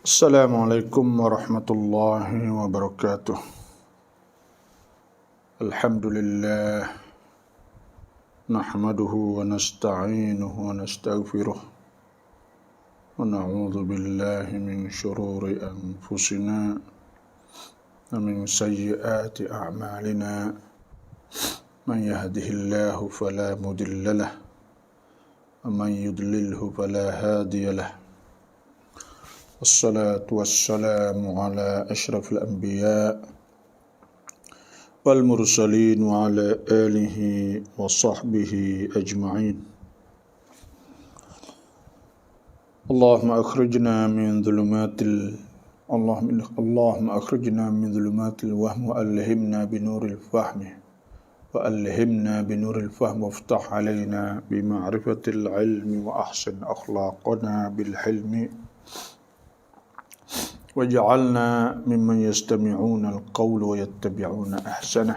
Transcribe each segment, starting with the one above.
Assalamualaikum warahmatullahi wabarakatuh. Alhamdulillah nahmaduhu wa nasta'inuhu wa nastaghfiruh wa na'udzu billahi min shururi anfusina wa min sayyiati a'malina. Man yahdihillahu fala mudilla lahu wa man yudlilhu fala hadiya lahu. Wassalatu wassalamu ala ashrafil anbiya wal mursalin wa ala alihi wa sahbihi ajma'in. Allahumma akhrijna min dhulumatil wahm wa alhimna binuril fahmi waftah alayna bima'rifatil ilmi wa ahsin akhlaqana bil hilmi waj'alna mimman yastami'una al-qawla wa yattabi'una ahsanah.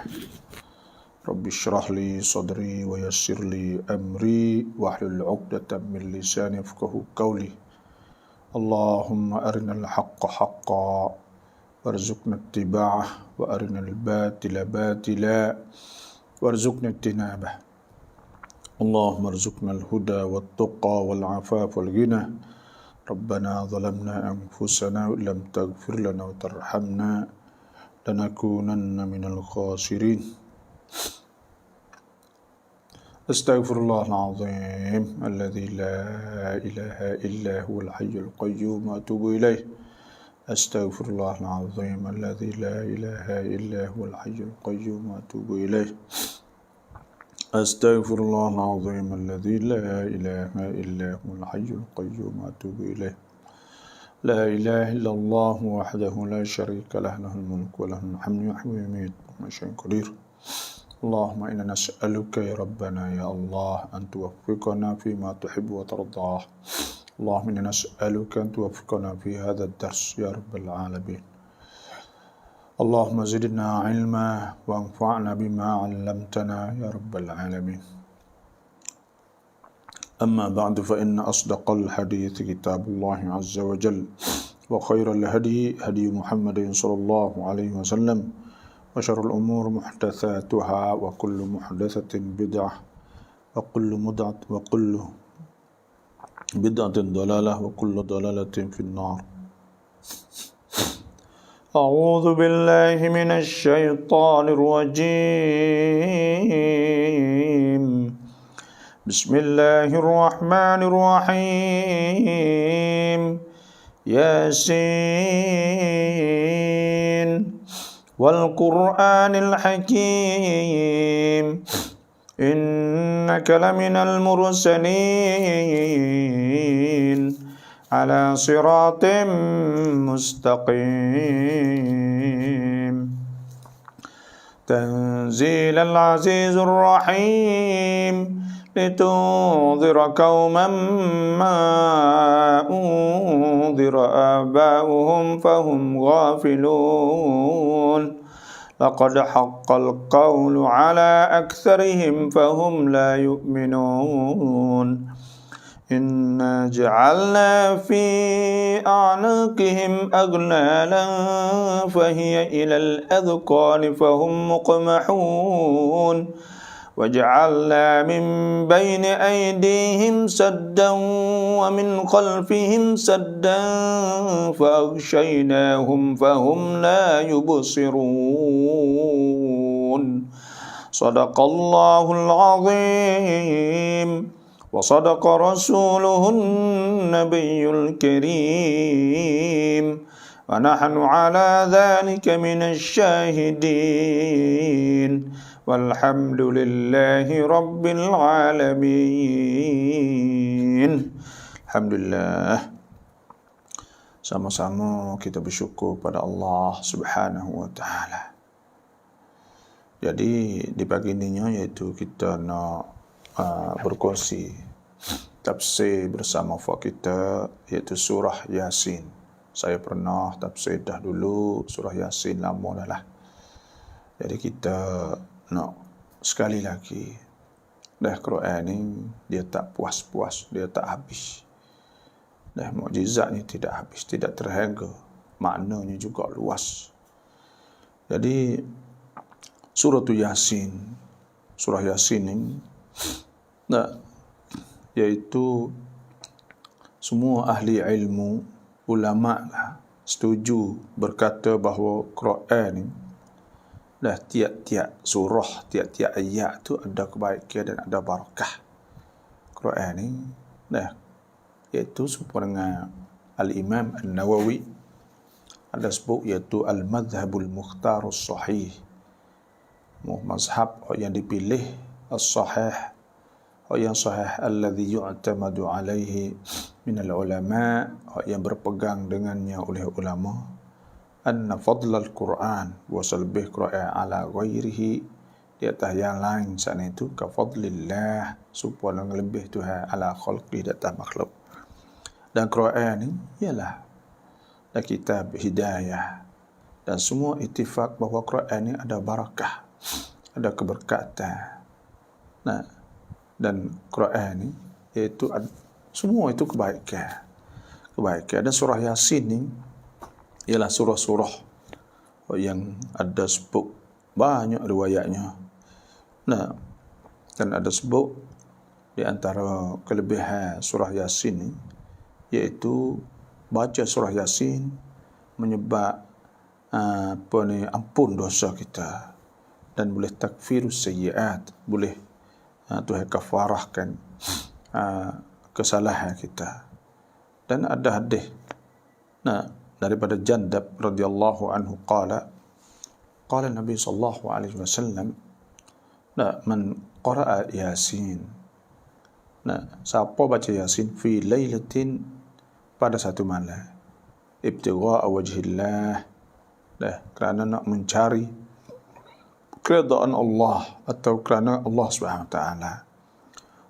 Rabbi shrah li sadri wa yassir li amri wahlul 'uqdatam min lisani yafqahu qawli. Allahumma arinal haqqa haqqan warzuqna ittiba'ah wa arinal batila batila warzuqna ijtinabah. Allahumma arzuqna al-huda wat-tuqa wal-'afafa wal-ghina. Rabbana zalamna anfusana wa lam taghfir lana wa tarhamna lanakunanna minal khasirin. Astaghfirullahal azim alladzi la ilaha illa huwal hayyul qayyum wa atubu ilaih. Astaghfirullahal azim alladzi la ilaha illa huwal hayyul qayyum wa atubu ilaih. Astaghfirullahal azim alladzi la ilaha illa huwal hayyul qayyum wa atubu ilaih. La ilaha illallah wahdahu la syarika lah, lahul mulku wa lahul hamdu yuhyi wa yumiitu wa huwa 'alaa kulli syai'in qadir. Allahumma inna nas'aluka ya rabbana ya Allah an tuwaffiqana fi ma tuhibbu wa tardah. Allahumma inna nas'aluka an tuwaffiqana fi hadha ad-dars ya rabbal alamin. Allahumma zidna ilma wa anfa'na bima 'allamtana ya rabbal alamin. Amma ba'du, fa inna asdaqal hadits kitabullah azza wa jalla wa khairal hadi hadi Muhammadin sallallahu alaihi wasallam wa syarrul umur muhdatsatuha wa kullu muhdatsatin bid'ah wa kullu bid'atin dalalah wa kullu dalalatin fin-nar. أعوذ بالله من الشيطان الرجيم. بسم الله الرحمن الرحيم. ياسين والقرآن الحكيم إنك لمن المرسلين على صراط مستقيم. تنزيل العزيز الرحيم لتنذر قوما ما أنذر آباؤهم فهم غافلون. لقد حق القول على أكثرهم فهم لا يؤمنون. إنا جعلنا في أعناقهم أغلالا فهي إلى الأذقان فهم مقمحون. وجعلنا من بين أيديهم سدا ومن خلفهم سدا فأغشيناهم فهم لا يبصرون. صدق الله العظيم وصدق رسوله النبي الكريم ونحن على ذلك من الشاهدين والحمد لله رب العالمين. Alhamdulillah, sama-sama kita bersyukur pada Allah Subhanahu wa taala. Jadi di pagi ini yaitu kita nak berkongsi tafsir bersama kita iaitu surah Yasin. Saya pernah tafsir dah dulu surah Yasin, lama dah lah. Jadi kita nak sekali lagi. Dah Quran ni dia tak puas-puas, dia tak habis. Mukjizatnya tidak habis, tidak terhingga. Maknanya juga luas. Jadi surah Yasin, surah Yasin ini, iaitu semua ahli ilmu, ulama lah, setuju berkata bahawa Quran ni tiap-tiap surah, tiap-tiap ayat tu ada kebaikan dan ada barakah. Quran ni iaitu serupa dengan Al-Imam An-Nawawi ada sebut iaitu Al-Madhabul Mukhtarus Sahih, mazhab yang dipilih as-sahih, yang sahih alladhi yu'tamadu alaihi minal ulama, yang berpegang dengannya oleh ulama, anna fadlal Quran wa salbih Quran ala ghairihi, di atas yang lain sana itu ka fadlillah, supaya lebih Tuhan ala khalqi, di atas makhluk. Dan Quran ni ialah kitab hidayah, dan semua ittifaq bahawa Quran ni ada barakah, ada keberkatan. Dan Quran ni iaitu semua itu kebaikan. Dan surah Yasin ni ialah surah-surah yang ada sebut banyak riwayatnya. Dan ada sebut di antara kelebihan surah Yasin ni iaitu baca surah Yasin menyebab ampun dosa kita, dan boleh takfirus sayyiat, boleh Tuhan kafarahkan kesalahan kita. Dan ada hadis daripada Jandab radhiyallahu anhu qala Nabi sallallahu alaihi wasallam man qara'a Yasin, siapa baca Yasin fi lailatin, pada satu malam, ibtigha'a wajhillah, kerana nak mencari keridaan Allah atau kerana Allah Subhanahu wa taala,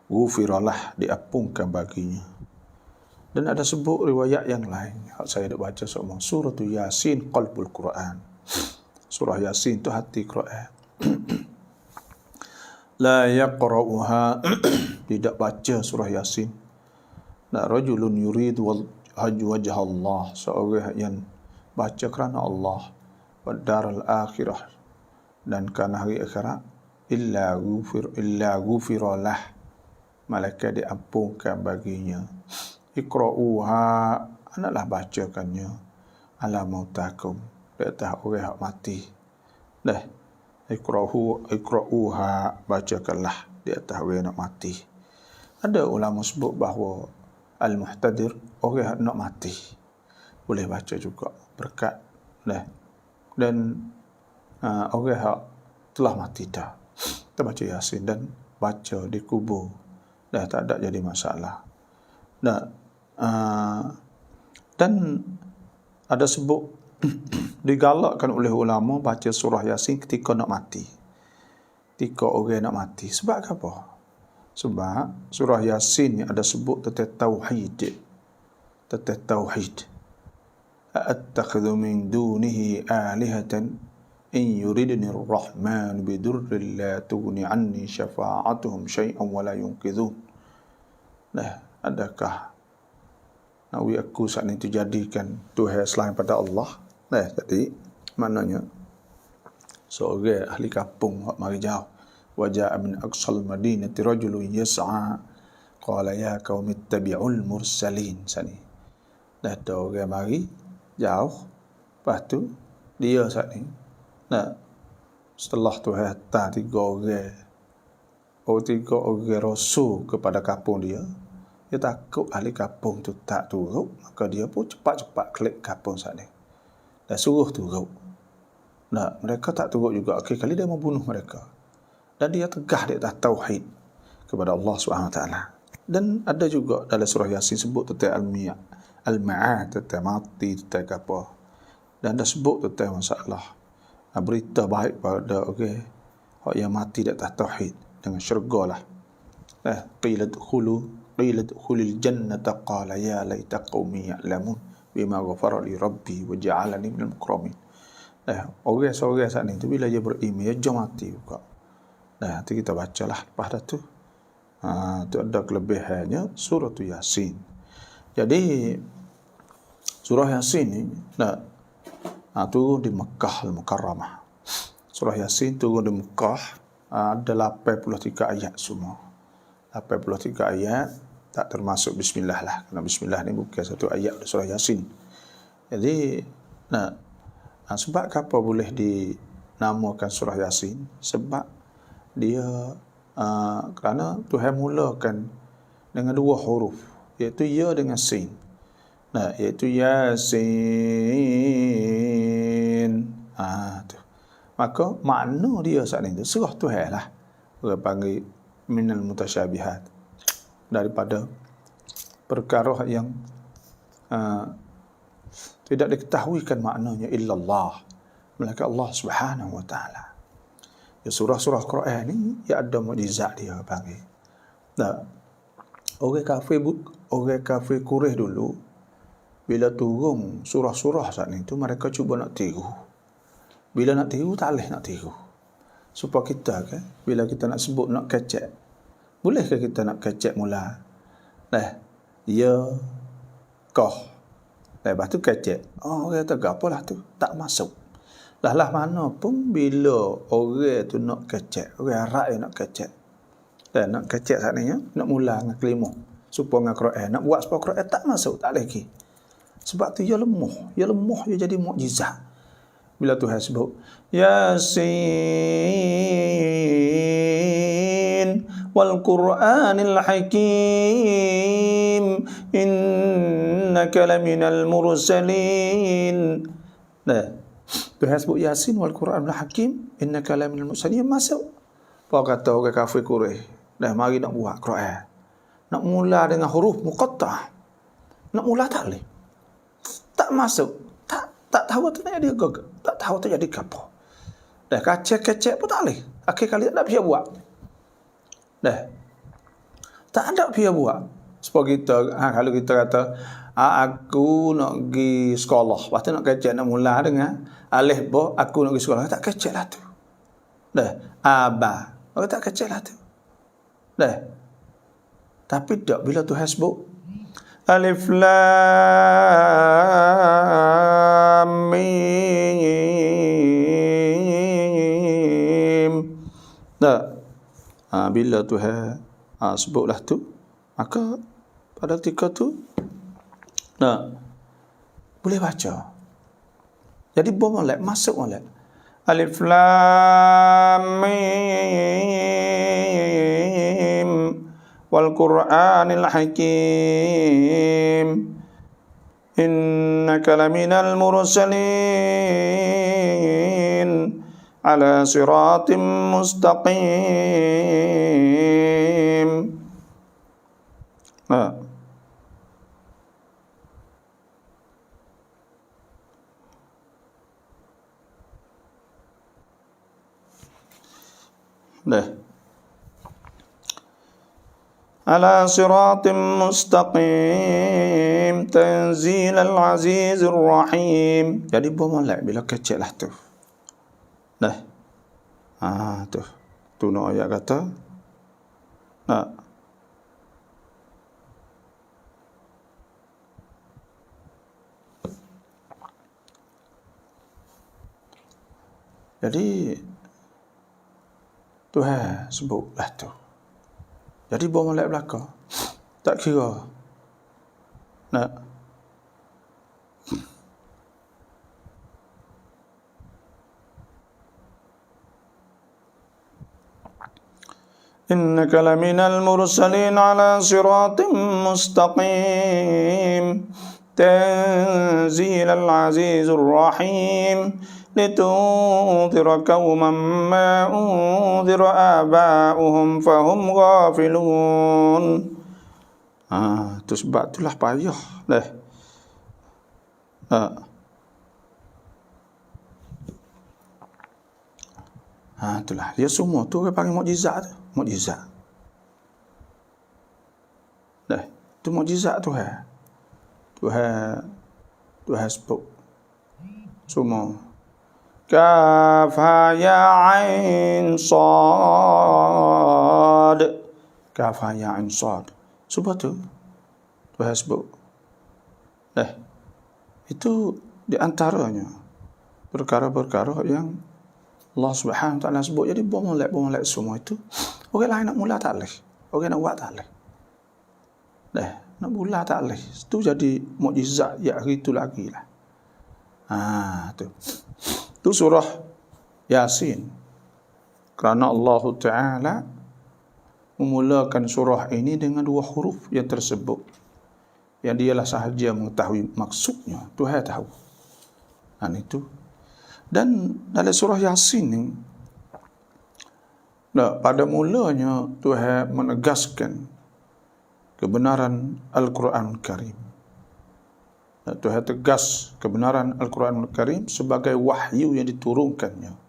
ghufiralah, diampunkan baginya. Dan ada sebut riwayat yang lain, saya dah baca semua, surah Yasin qalbul Quran, surah Yasin itu hati Quran. La yaqra'uha, tidak baca surah Yasin, rajulun yuridu wajh Allah, seorang yang baca kerana Allah, wa daral akhirah, dan kerana hari akhirat, illa ghufiralah, malaikat diampunkan baginya. Iqra'uha, anaklah bacakannya, ala mautakum, di atas orang yang mati. Iqra'uha, bacakanlah di atas orang yang mati. Ada ulama sebut bahawa al-muhtadir, orang yang nak mati, boleh baca juga berkat. Dan orang yang telah mati dah, kita baca Yasin dan baca di kubur, tak ada jadi masalah. Dan ada sebut digalakkan oleh ulama baca surah Yasin ketika nak mati, ketika orang nak mati. Sebab apa? Sebab surah Yasin ni ada sebut tentang tauhid. Attakhidhu min dunihi alihatan in yuridni ar-rahman bidurrin la tughni anni syafa'atuhum syai'an wa la yunqidhun. Adakah nawi aku saat ini jadikan Tuhan selain pada Allah? Jadi maknanya seorang ahli kampung mari jauh, waja'a min aqsal madinati rajulun yas'a qala ya qaumi ittabi'ul mursalin. Sani ada orang mari jauh, lepas tu dia saat ni setelah Tuhan hantar tiga orang rasul kepada kampung dia takut ahli kampung tu tak turut, maka dia pun cepat-cepat klik kampung saat ni dan suruh turut. Mereka tak turut juga. Kali dia membunuh mereka, dan dia tegah di atas tauhid kepada Allah SWT. Dan ada juga dalam surah Yasin sebut tentang al-ma'ad, tentang mati, tentang apa. Dan ada sebut tentang masalah berita baik pada orang yang mati di atas tauhid dengan syurga lah. Qila dukhulil jannata qala ya laita qaumi ya'lamun bima ghafara li rabbi wa ja'alani minal mukramin. Orang-orang saat ni tu bila dia beriman, dia jom mati juga. Nanti kita bacalah lepas tu. Tu ada kelebihannya surah Yasin. Jadi surah Yasin ni turun di Mekah Al-Mukarramah. Surah Yasin turun di Mekah, ada 83 ayat semua. 83 ayat, tak termasuk bismillah lah. Kerana bismillah ni bukan satu ayat surah Yasin. Jadi sebab apa boleh dinamakan surah Yasin? Sebab dia kerana Tuhan mulakan dengan dua huruf, iaitu ya dengan sin. Iaitu Yasin. Tu. Maka makna dia saat ini surah Tuhan lah. Orang panggil minal mutasyabihat, daripada perkara yang tidak diketahuikan maknanya illallah, melainkan Allah Subhanahu wa taala. Ya, surah-surah Quran ni ya ada mukjizat dia panggil. Orang kafir Quraisy dulu bila turun surah-surah saat ni tu, mereka cuba nak tiru. Bila nak tiru tak boleh nak tiru. Supaya kita kan, bila kita nak sebut nak kecek, bolehkah kita nak kecek mula? Ya kah. Lepas tu kecek. Orang kata apalah tu, tak masuk. Lah mana pun bila orang tu nak kecek, orang Arab yang nak kecek. Dan nak kecek saat ni nak mula dengan kelima. Supaya dengan Quran, nak buat supaya Quran tak masuk, tak lagi. Sebab tu ia lemah, ia jadi mukjizat. Bila Tuhan sebut Yasin wal Qur'anil Hakim innaka laminal mursalin. Tuhan sebut Yasin wal Qur'anil Hakim innaka laminal mursalin, masuk. Apa kata orang kafir Quraisy? Mari nak buat Quran, nak mula dengan huruf muqatta'ah, nak mula tak boleh, tak masuk. Tak tahu tu nak jadi gagak, tak tahu tu jadi apa. Kacek-kacek pun tak boleh. Akhir kali tak ada pihak buat. Tak ada pihak buat. Sebab kita, kalau kita kata, aku nak pergi sekolah, lepas tu nak kacek, nak mula dengan alif ba, aku nak pergi sekolah, tak kacek lah tu. Aba, tak kacek lah tu. Tapi tak, bila Tuhan sebut Alif Lam Mim. Bila Tuhan sebutlah tu, maka pada ketika tu boleh baca. Jadi boleh masuk molek. Alif Lam Mim wal Qur'anil Hakim innaka laminal mursalin ala siratim mustaqim. Ala siratim mustaqim tanzilal azizir rahim. Jadi bermolek bila kecek lah tu. Tu nak ayat kata. Jadi Tuhan sebutlah tu. Jadi bawa molek belakang. Tak kira. Innaka laminal mursalin ala siratim mustaqim tanzilal azizur rahim litunzira qauman ma unzira aba'uhum fahum ghafilun. Tu sebab itulah payah itulah dia semua tu orang panggil mukjizat tu. Mukjizat. Tu mukjizat Tuhan. Tuhan sebut semua. Kaf ha ya ain sad. Kaf ha ya ain sad. Sebab tu Tuhan sebut Itu di antaranya perkara-perkara yang Allah Subhanahu Wa Taala sebut. Jadi bomolek semua itu orang lain nak mula tak boleh, orang nak buat tak boleh. Nak mula tak boleh. Itu jadi mukjizat ya hari itu lagi lah. Tu surah Yasin. Kerana Allah Ta'ala memulakan surah ini dengan 2 huruf yang tersebut, yang dialah sahaja mengetahui maksudnya, Tuhan tahu. Itu. Dan dalam surah Yasin ni, pada mulanya Tuhan menegaskan kebenaran Al-Quran Karim. Tuhan tegas kebenaran Al-Quran Karim sebagai wahyu yang diturunkannya,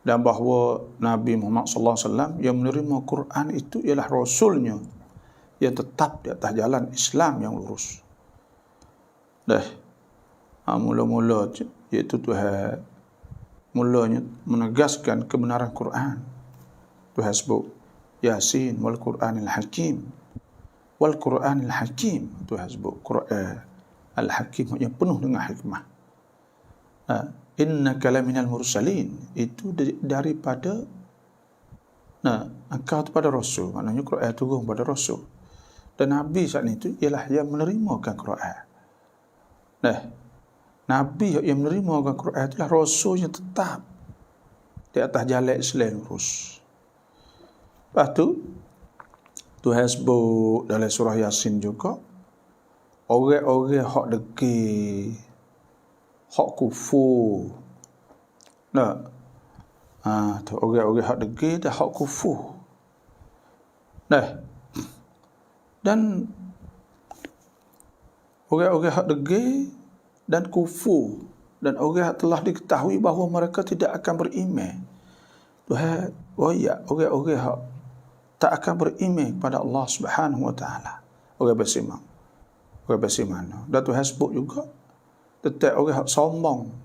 dan bahawa Nabi Muhammad sallallahu alaihi wasallam yang menerima Quran itu ialah rasulnya yang tetap di atas jalan Islam yang lurus. Mula-mula iaitu Tuhan mulanya menegaskan kebenaran Quran. Tuhan sebut Yasin wal Quranil Hakim. Wal Quranil Hakim. Tuhan sebut Quran Al-Hakim yang penuh dengan hikmah. Innaka laminal mursalin, itu daripada engkau itu pada Rasul. Maknanya Quran turun pada Rasul. Dan Nabi saat itu ialah yang menerimakan Quran. Nabi yang menerimakan Quran itulah Rasul yang tetap di atas jalan Islam lurus. Lepas tu Tuhan sebut dalam surah Yasin juga, orang-orang hak degil, hak kufur. Orang-orang hak degil dan hak kufur. Dan orang-orang hak degil dan kufur, dan orang yang telah diketahui bahawa mereka tidak akan beriman, Tuhan orang-orang hak tak akan beriman kepada Allah Subhanahu Wa Taala, orang beriman. Dan Tuhan sebut juga tentang orang hak sombong,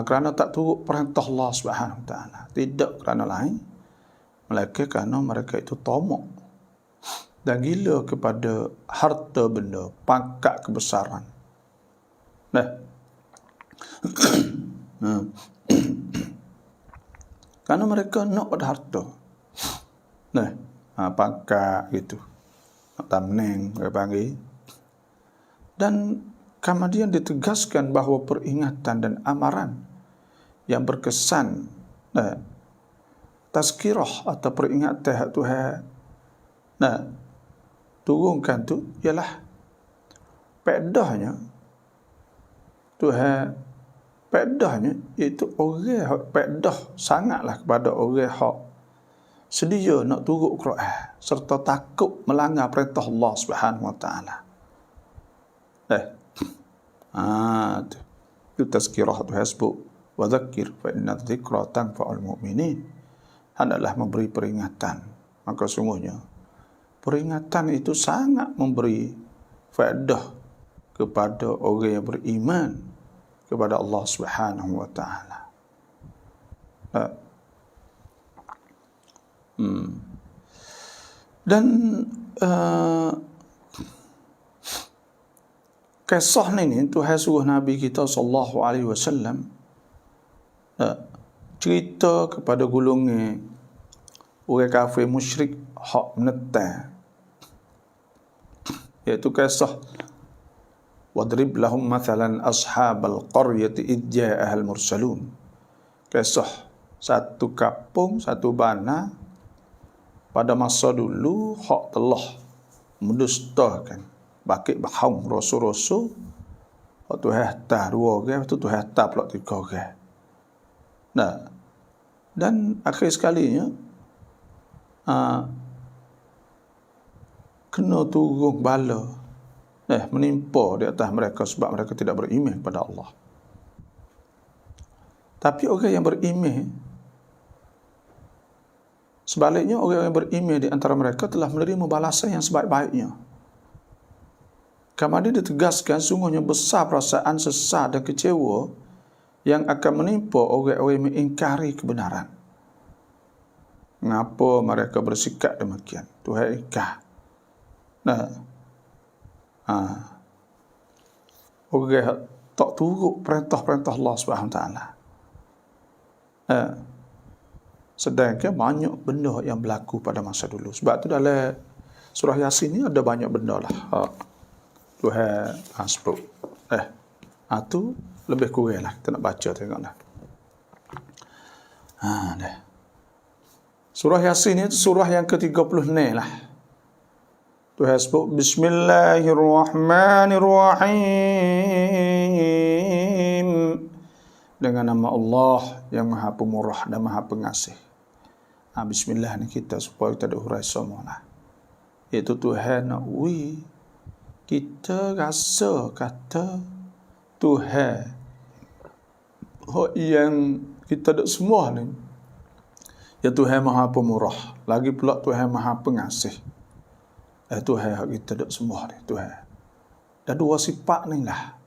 kerana tak turut perintah Allah Subhanahu Wa Taala, tidak kerana lain melainkan kerana mereka itu tamak dan gila kepada harta benda, pangkat kebesaran. Kerana mereka nak pada harta. Pangkat gitu. Tamneng mereka panggil. Dan kemudian ditegaskan bahawa peringatan dan amaran yang berkesan tazkirah atau peringatan Tuhan turunkan tu ialah pedahnya Tuhan, pedahnya iaitu orang hak pedah sangatlah kepada orang hak sedia nak turut Quran serta takut melanggar perintah Allah Subhanahu Wa Taala. Itu tazkirah Tuhan sebut, wa dzakir fa inna dzikra tanfa'ul mu'minin. Hendaklah memberi peringatan, maka sungguhnya peringatan itu sangat memberi faedah kepada orang yang beriman kepada Allah Subhanahu Wa Taala. Dan kisah ni Tuhan suruh Nabi kita sallallahu alaihi wasallam cerita kepada golongan orang kafir musyrik hak menentang, iaitu kisah wadrib lahum mathalan ashabal qaryati id ja'ahal mursalun. Kisah satu kampung, satu bana pada masa dulu hak telah mendustakan bakit baham rasul-rasul. Waktu hantar 2 orang, waktu tu hantar pula 3 orang. Dan akhir sekalinya kena turun bala menimpa di atas mereka sebab mereka tidak beriman kepada Allah. Tapi orang yang beriman, sebaliknya orang yang beriman di antara mereka telah menerima balasan yang sebaik-baiknya. Kemudian ditegaskan sungguhnya besar perasaan sesat dan kecewa yang akan menimpa orang-orang yang mengingkari kebenaran. Mengapa mereka bersikap demikian? Tuhan ingkar. Orang tak turut perintah-perintah Allah Subhanahu Taala. Sedangkan banyak benda yang berlaku pada masa dulu. Sebab tu dalam surah Yasin ni ada banyak benda lah. Tuhan sebut. Tu lebih kurang lah. Kita nak baca tengok lah. Dah. Surah Yasin ni surah yang ke-36 lah. Tuhan sebut Bismillahirrahmanirrahim. Dengan nama Allah yang Maha Pemurah dan Maha Pengasih. Bismillah ni kita supaya kita ada hurai semua lah. Iaitu Tuhan nak kita rasa kata Tuhan yang kita ada semua ni, ya Tuhan Maha Pemurah, lagi pula Tuhan Maha Pengasih. Tuhan kita ada semua ni, Tuhan. Dan dua sifat ni lah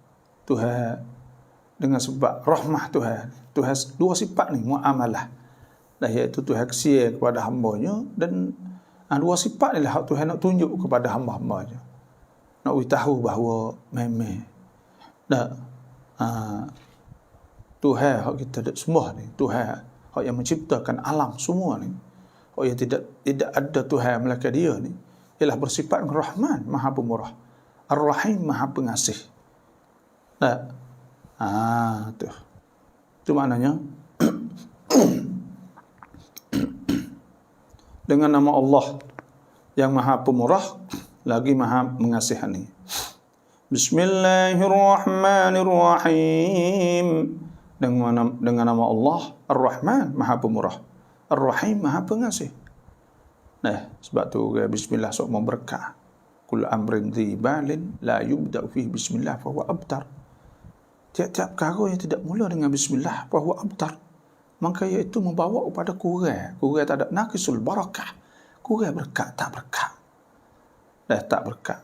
Tuhan, dengan sebab rahmah Tuhan dua sifat ni muamalah. Iaitu Tuhan kesian kepada hamba-Nya, dan dua sifat ni lah Tuhan nak tunjuk kepada hamba-hamba-Nya. Nak tahu bahawa memang Tuhan kita ada semua ni, Tuhan yang menciptakan alam semua ni, yang tidak ada Tuhan melainkan Dia ni, ialah bersifat Rahman, Maha Pemurah, Ar-Rahim, Maha Pengasih. Itu maknanya dengan nama Allah yang Maha Pemurah lagi Maha Mengasihani. Bismillahirrahmanirrahim. Dengan nama Allah Ar-Rahman, Maha Pemurah, Ar-Rahim, Maha Pengasih. Sebab tu bismillah sok memberkah. Kul amrin dhi balin la yubda fihi bismillah fa huwa abtar. Tiap-tiap perkara yang tidak mula dengan bismillah fa huwa abtar, maka iaitu membawa kepada kurang tak ada naqisul barakah, kurang berkat, tak berkat. Tak berkat.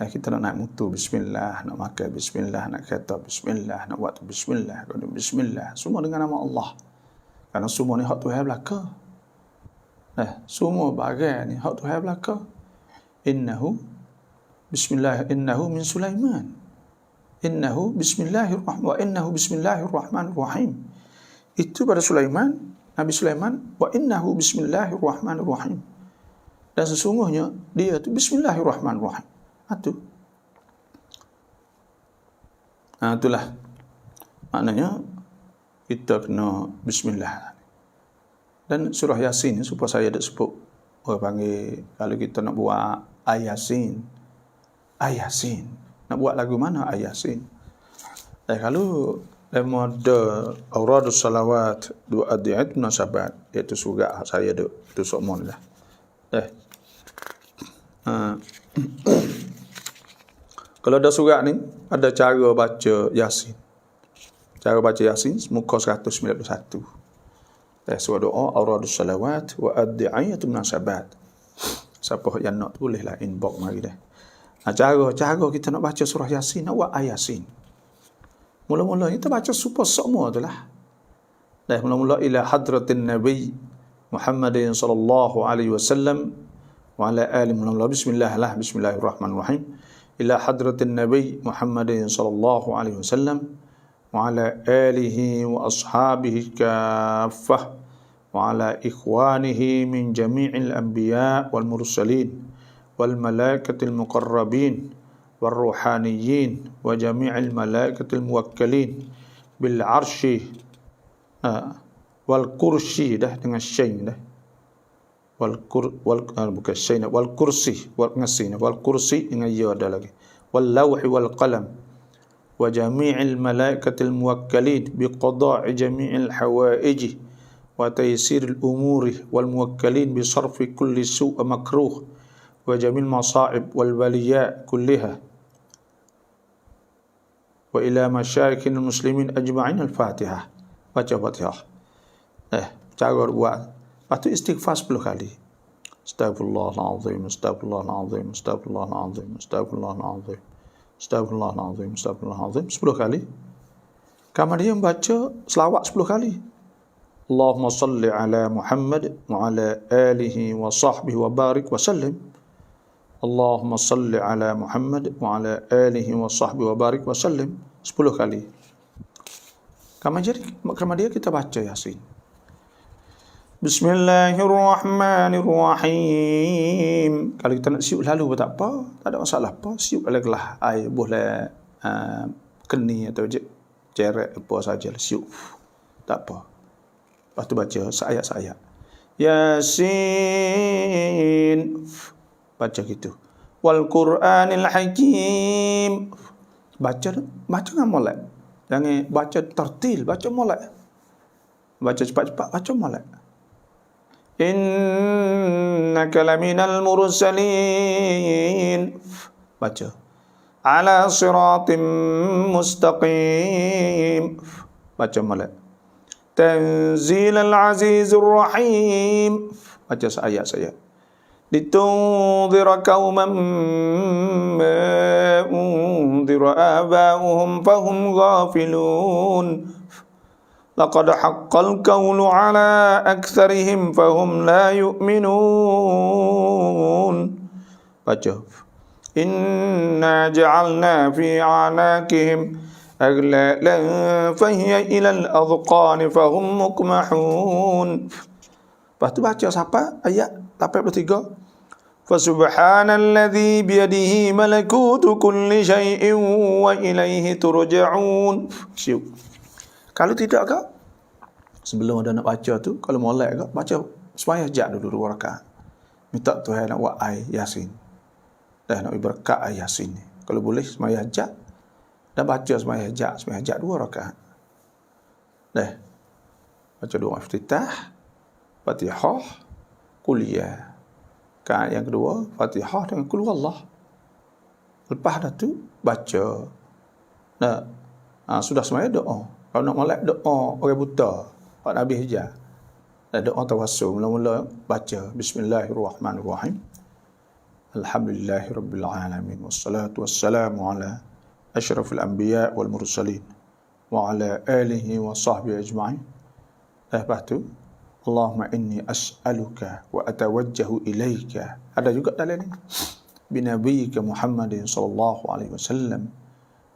Kita nak naik motor bismillah, nak makan bismillah, nak kata bismillah, nak buat bismillah, bismillah, semua dengan nama Allah. Kerana semua ni hak Tuhan belaka. Semua bagian ni hak Tuhan belaka. Innahu min Sulaiman. Innahu bismillahirrahmanirrahim wa innahu bismillahirrahmanirrahim. Itu pada Sulaiman, Nabi Sulaiman, wa innahu bismillahirrahmanirrahim. Dan sesungguhnya dia tu bismillahirrahmanirrahim. Itulah maknanya kita kena bismillah. Dan surah Yasin ni supaya saya ada sebut, orang panggil kalau kita nak buat ayasin, nak buat lagu mana ayasin. Kalau ada auradus salawat dua adiyat munasabat, iaitu surah saya ada itu sokmon lah. Kalau ada surat ni, ada cara baca Yasin. Cara baca Yasin, muka 191. Surah doa, auradus salawat wa adiyat munasabat. Siapa yang nak boleh lah inbox mari dah. Cara kita nak baca surah Yasin, nak buat ayasin. Mula-mula kita baca super semua tu lah. Mula-mula ila hadratin Nabi Muhammadin sallallahu alaihi wasallam wa ala alihi. Mula-mula bismillahirrahmanirrahim. Ila hadratin Nabi Muhammadin sallallahu alaihi wasallam wa ala alihi wa ashabihi kaffah wa ala ikhwanihi min jami'il anbiya wal mursalin wal malaikatil muqarrabin wal ruhaniyin wa jami'il malaikatil muwakkalin bil arsy wal kursi dengan syain wal kursi dengan ya ada lagi wal lawhi wal qalam wa jami'il malaikatil muwakkalin bi qada'i jami'il hawaiji wa taysiril umuri wal muwakkalin bi sarfi kulli su' makruh wa jamil masa'ib wal baliya kulliha wa ila masyarikin muslimin ajma'in al-Fatihah. Baca Fatihah. Cara buat. Lepas tu istighfar 10 kali. Astaghfirullahalazim, astaghfirullahalazim, astaghfirullahalazim, astaghfirullahalazim, astaghfirullahalazim, astaghfirullahalazim 10 kali. Kemudian baca selawat 10 kali. Allahumma salli ala Muhammad wa ala alihi wa sahbihi wa barik wa sallim. Allahumma salli ala Muhammad wa ala alihi wa sahbihi wa barik wa sallim 10 kali. Kemudian kita baca Yasin. Bismillahirrahmanirrahim. Kalau kita nak siup lalu pun tak apa, tak ada masalah apa. Siup lagi-lah air boleh keni atau ceret apa saja siup. Tak apa. Lepas tu baca seayat-seayat. Yasin. Baca gitu. Wal Qur'anil Hakim. Baca dengan molek. Jangan baca tertil, baca molek. Baca cepat-cepat, baca molek. Innaka laminal mursalin. Baca. Ala siratim mustaqim. Baca molek. Tanzilal azizur rahim. Baca seayat-ayat. Litunzira qauman ma unzira aba'uhum fahum ghafilun. Laqad haqqal qawlu ala aktsarihim fahum la yu'minun. Baca. Inna ja'alna fi a'naqihim aghlalan fahiya ilal adqani fahum mukmahun. Lepas tu baca sampai ayat 83. Fasubhanalladzi biyadihi malakutu kulli syai'in wa ilaihi turja'un. Siup. Kalau tidak ke, sebelum ada nak baca tu, kalau molek ke, baca sembahyang hajat dulu 2 rakaat. Minta Tuhan nak buat air Yasin. Dah nak berkat air Yasin ni. Kalau boleh sembahyang hajat, dan baca sembahyang hajat 2 rakaat. Dah. Baca doa iftitah, Fatihah, Quliyah. Kan yang kedua, Fatihah dengan Qul Huwallah. Lepas dah tu baca. Nah, sudah sembahyang doa. Kalau nak molek doa orang buta, Pak Nabi Hijaz. Doa tawassul mula-mula baca Bismillahirrahmanirrahim. Alhamdulillahirabbil alamin wassalatu wassalamu ala asyrafil anbiya wal mursalin wa ala alihi wa sahbihi ajma'in. Lepas tu Allahumma inni as'aluka wa atawajjahu ilaika. Ada juga dalam ni. Binabiyyika Muhammadin sallallahu alaihi wasallam.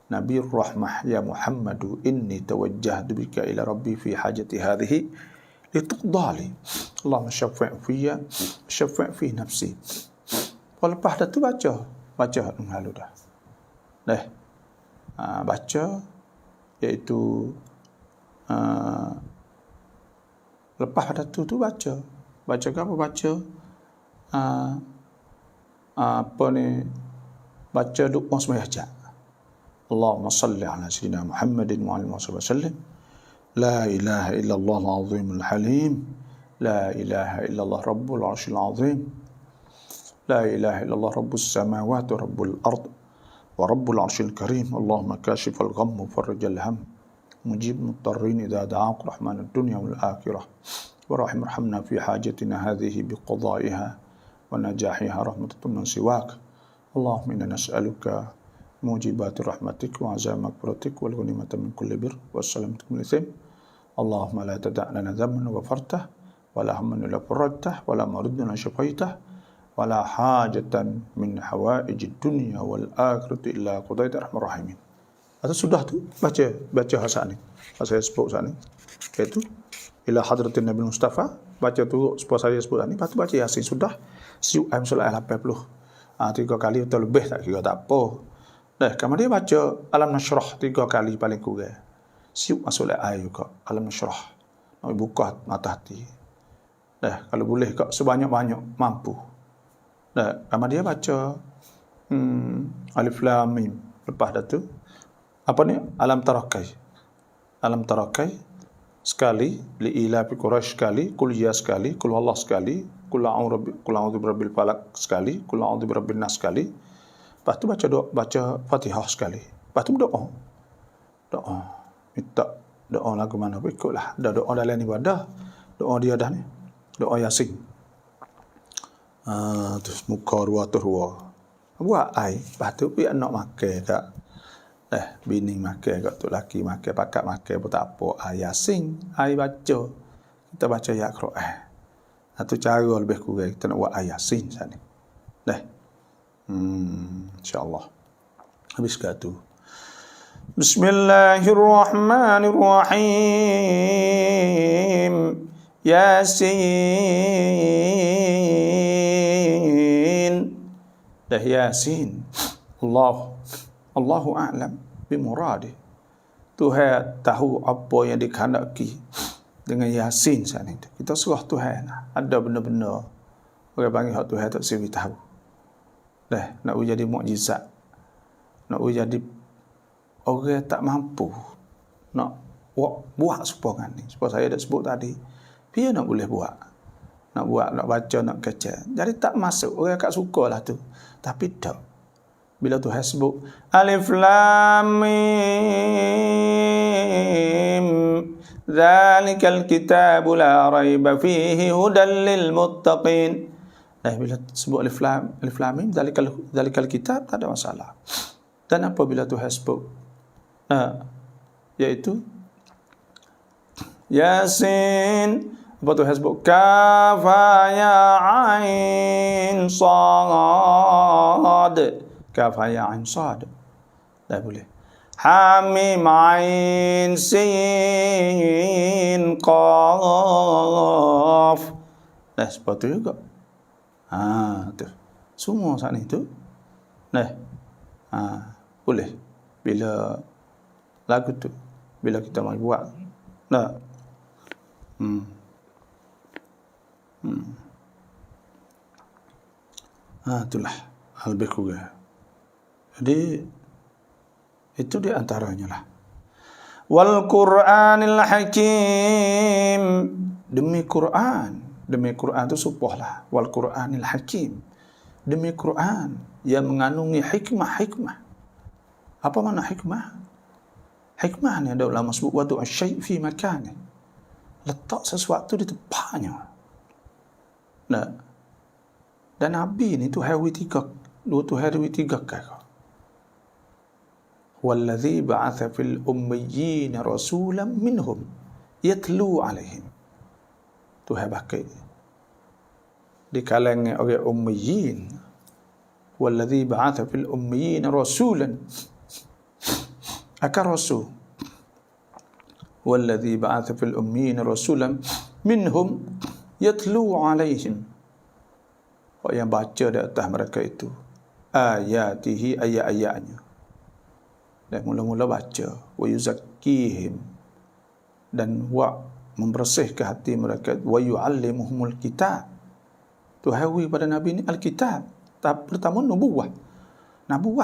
Nabi Rahmah ya Muhammadu inni tawajjahtu bika ila rabbi fi hajati hadhihi lituqdali. Allahumma syaffi' fiyya syaffi' fi nafsi. Lepas dah tu baca lalu dah. Baca iaitu lepas dah tu baca ke apa? Baca apa ni? Baca doa sembahyang hajat. Allahumma salli ala sayyidina Muhammadin wa alihi wasallam. La ilaha illallah al-azim al-halim. La ilaha illallah rabbul arshil azim. La ilaha illallah rabbus samawati wa rabbul ard wa rabbul arshil karim. Allahumma kashifal gham wa farrijal ham. Mujib mutarrin idza da'aq rahmanad dunya wal akhirah. Wa rahim arhamna fi hajatina hadhihi biqada'iha wa najahiha rahmatun min siwak. Allahumma inna nas'aluka mujibat rahmatik wa azam maghfiratik wal ghanimata min kulli bir wassalamatu min ithim. Allahumma la tada' lana dhanban ghafartah wa la hamman illa farajtah wa la mariddan shafaitah wa la hajatan min hawaijid dunya wal akhirati illa qadaita arhamar rahimin. Atau sudah tu baca saat ni. Saya sebut saat ni. Iaitu ila hadratin Nabi Mustafa, baca tu sebab saya sebut saat ni, lepas tu baca Yasin sudah. Siup surah 80. 3 kali atau lebih tak kira tak apa. Kemudian baca Alam Nashrah 3 kali paling kurang. Siup masuk air juga. Alam Nashrah. Nak buka mata hati. Kalau boleh kak sebanyak-banyak mampu. Kemudian baca Alif Lam Mim. Lepas dah tu apa ni? Alam Tarakai sekali, li ila fi Quraisy sekali, Qul ya sekali, Qul Huwallah sekali, Qul a'udzu birabbil falaq sekali, Qul a'udzu birabbin nas sekali. Lepas tu baca Fatihah sekali. Lepas tu doa. Minta doa lagu mana pun ikutlah. Dah doa dalam ibadah. Doa dia dah ni. Doa Yasin. Terus muka 202. Buat air. Lepas tu biar nak makan tak. Bini makan kat tu, laki makan, pakat makan pun tak apa. Yasin, air baca. Kita baca ayat Quran. Itu cara lebih kurang kita nak buat Yasin saat ni. InsyaAllah. Habis tu. Bismillahirrahmanirrahim. Yasin. Dah Yasin. Allahu a'lam bimuradi. Tuhan tahu apa yang dikehendaki dengan Yasin saat ini. Kita serah Tuhan. Ada benda-benda orang panggil hak Tuhan tak sewi tahu. Dah nak jadi mukjizat. Nak jadi orang tak mampu nak buat supaya ni. Sebab saya dah sebut tadi, dia nak boleh buat. Nak buat, nak baca, nak kecil. Jadi tak masuk. Orang kat sukalah tu. Tapi tak. Bila Tuhan sebut Alif Lam Mim Zalikal kitabu la raiba fihi hudan lil muttaqin. Bila sebut Alif Lam Mim Zalikal kitab, tak ada masalah. Dan apabila Tuhan sebut iaitu Yasin, apa Tuhan sebut Kaf ya Ain Sad, Kaf ya Ain Sad, dah boleh. Hamim Ain Sin Qaf, dah seperti juga. Tu semua saat ni tu boleh bila lagu tu, bila kita mau buat. Itulah lebih kurang. Jadi itu di antaranya lah. Wal Qur'anil Hakim, demi Quran tu supahlah. Wal Qur'anil Hakim, demi Quran yang mengandungi hikmah. Apa makna hikmah? Hikmah ni ada ulama sebut wadu asyai' fi makani, letak sesuatu di tempatnya. Dan Nabi ni tu hari tiga kali. Wallazi ba'atha fil ummiyyin rasulan minhum yatlu alaihim. Tu hai pakai di kalangan orang ummiyin. Wallazi ba'atha fil ummiyyin rasulan, akan rasul. Wallazi ba'atha fil ummiyyin rasulan minhum yatlu alaihim, yang baca di atas mereka itu ayatihi, ayat-ayatnya, dan mula-mula baca. Wa yuzakkihim, dan membersihkan hati mereka. Wa yu'allimuhumul kitab, tuhawi pada Nabi ni Alkitab. Pertama nubuwah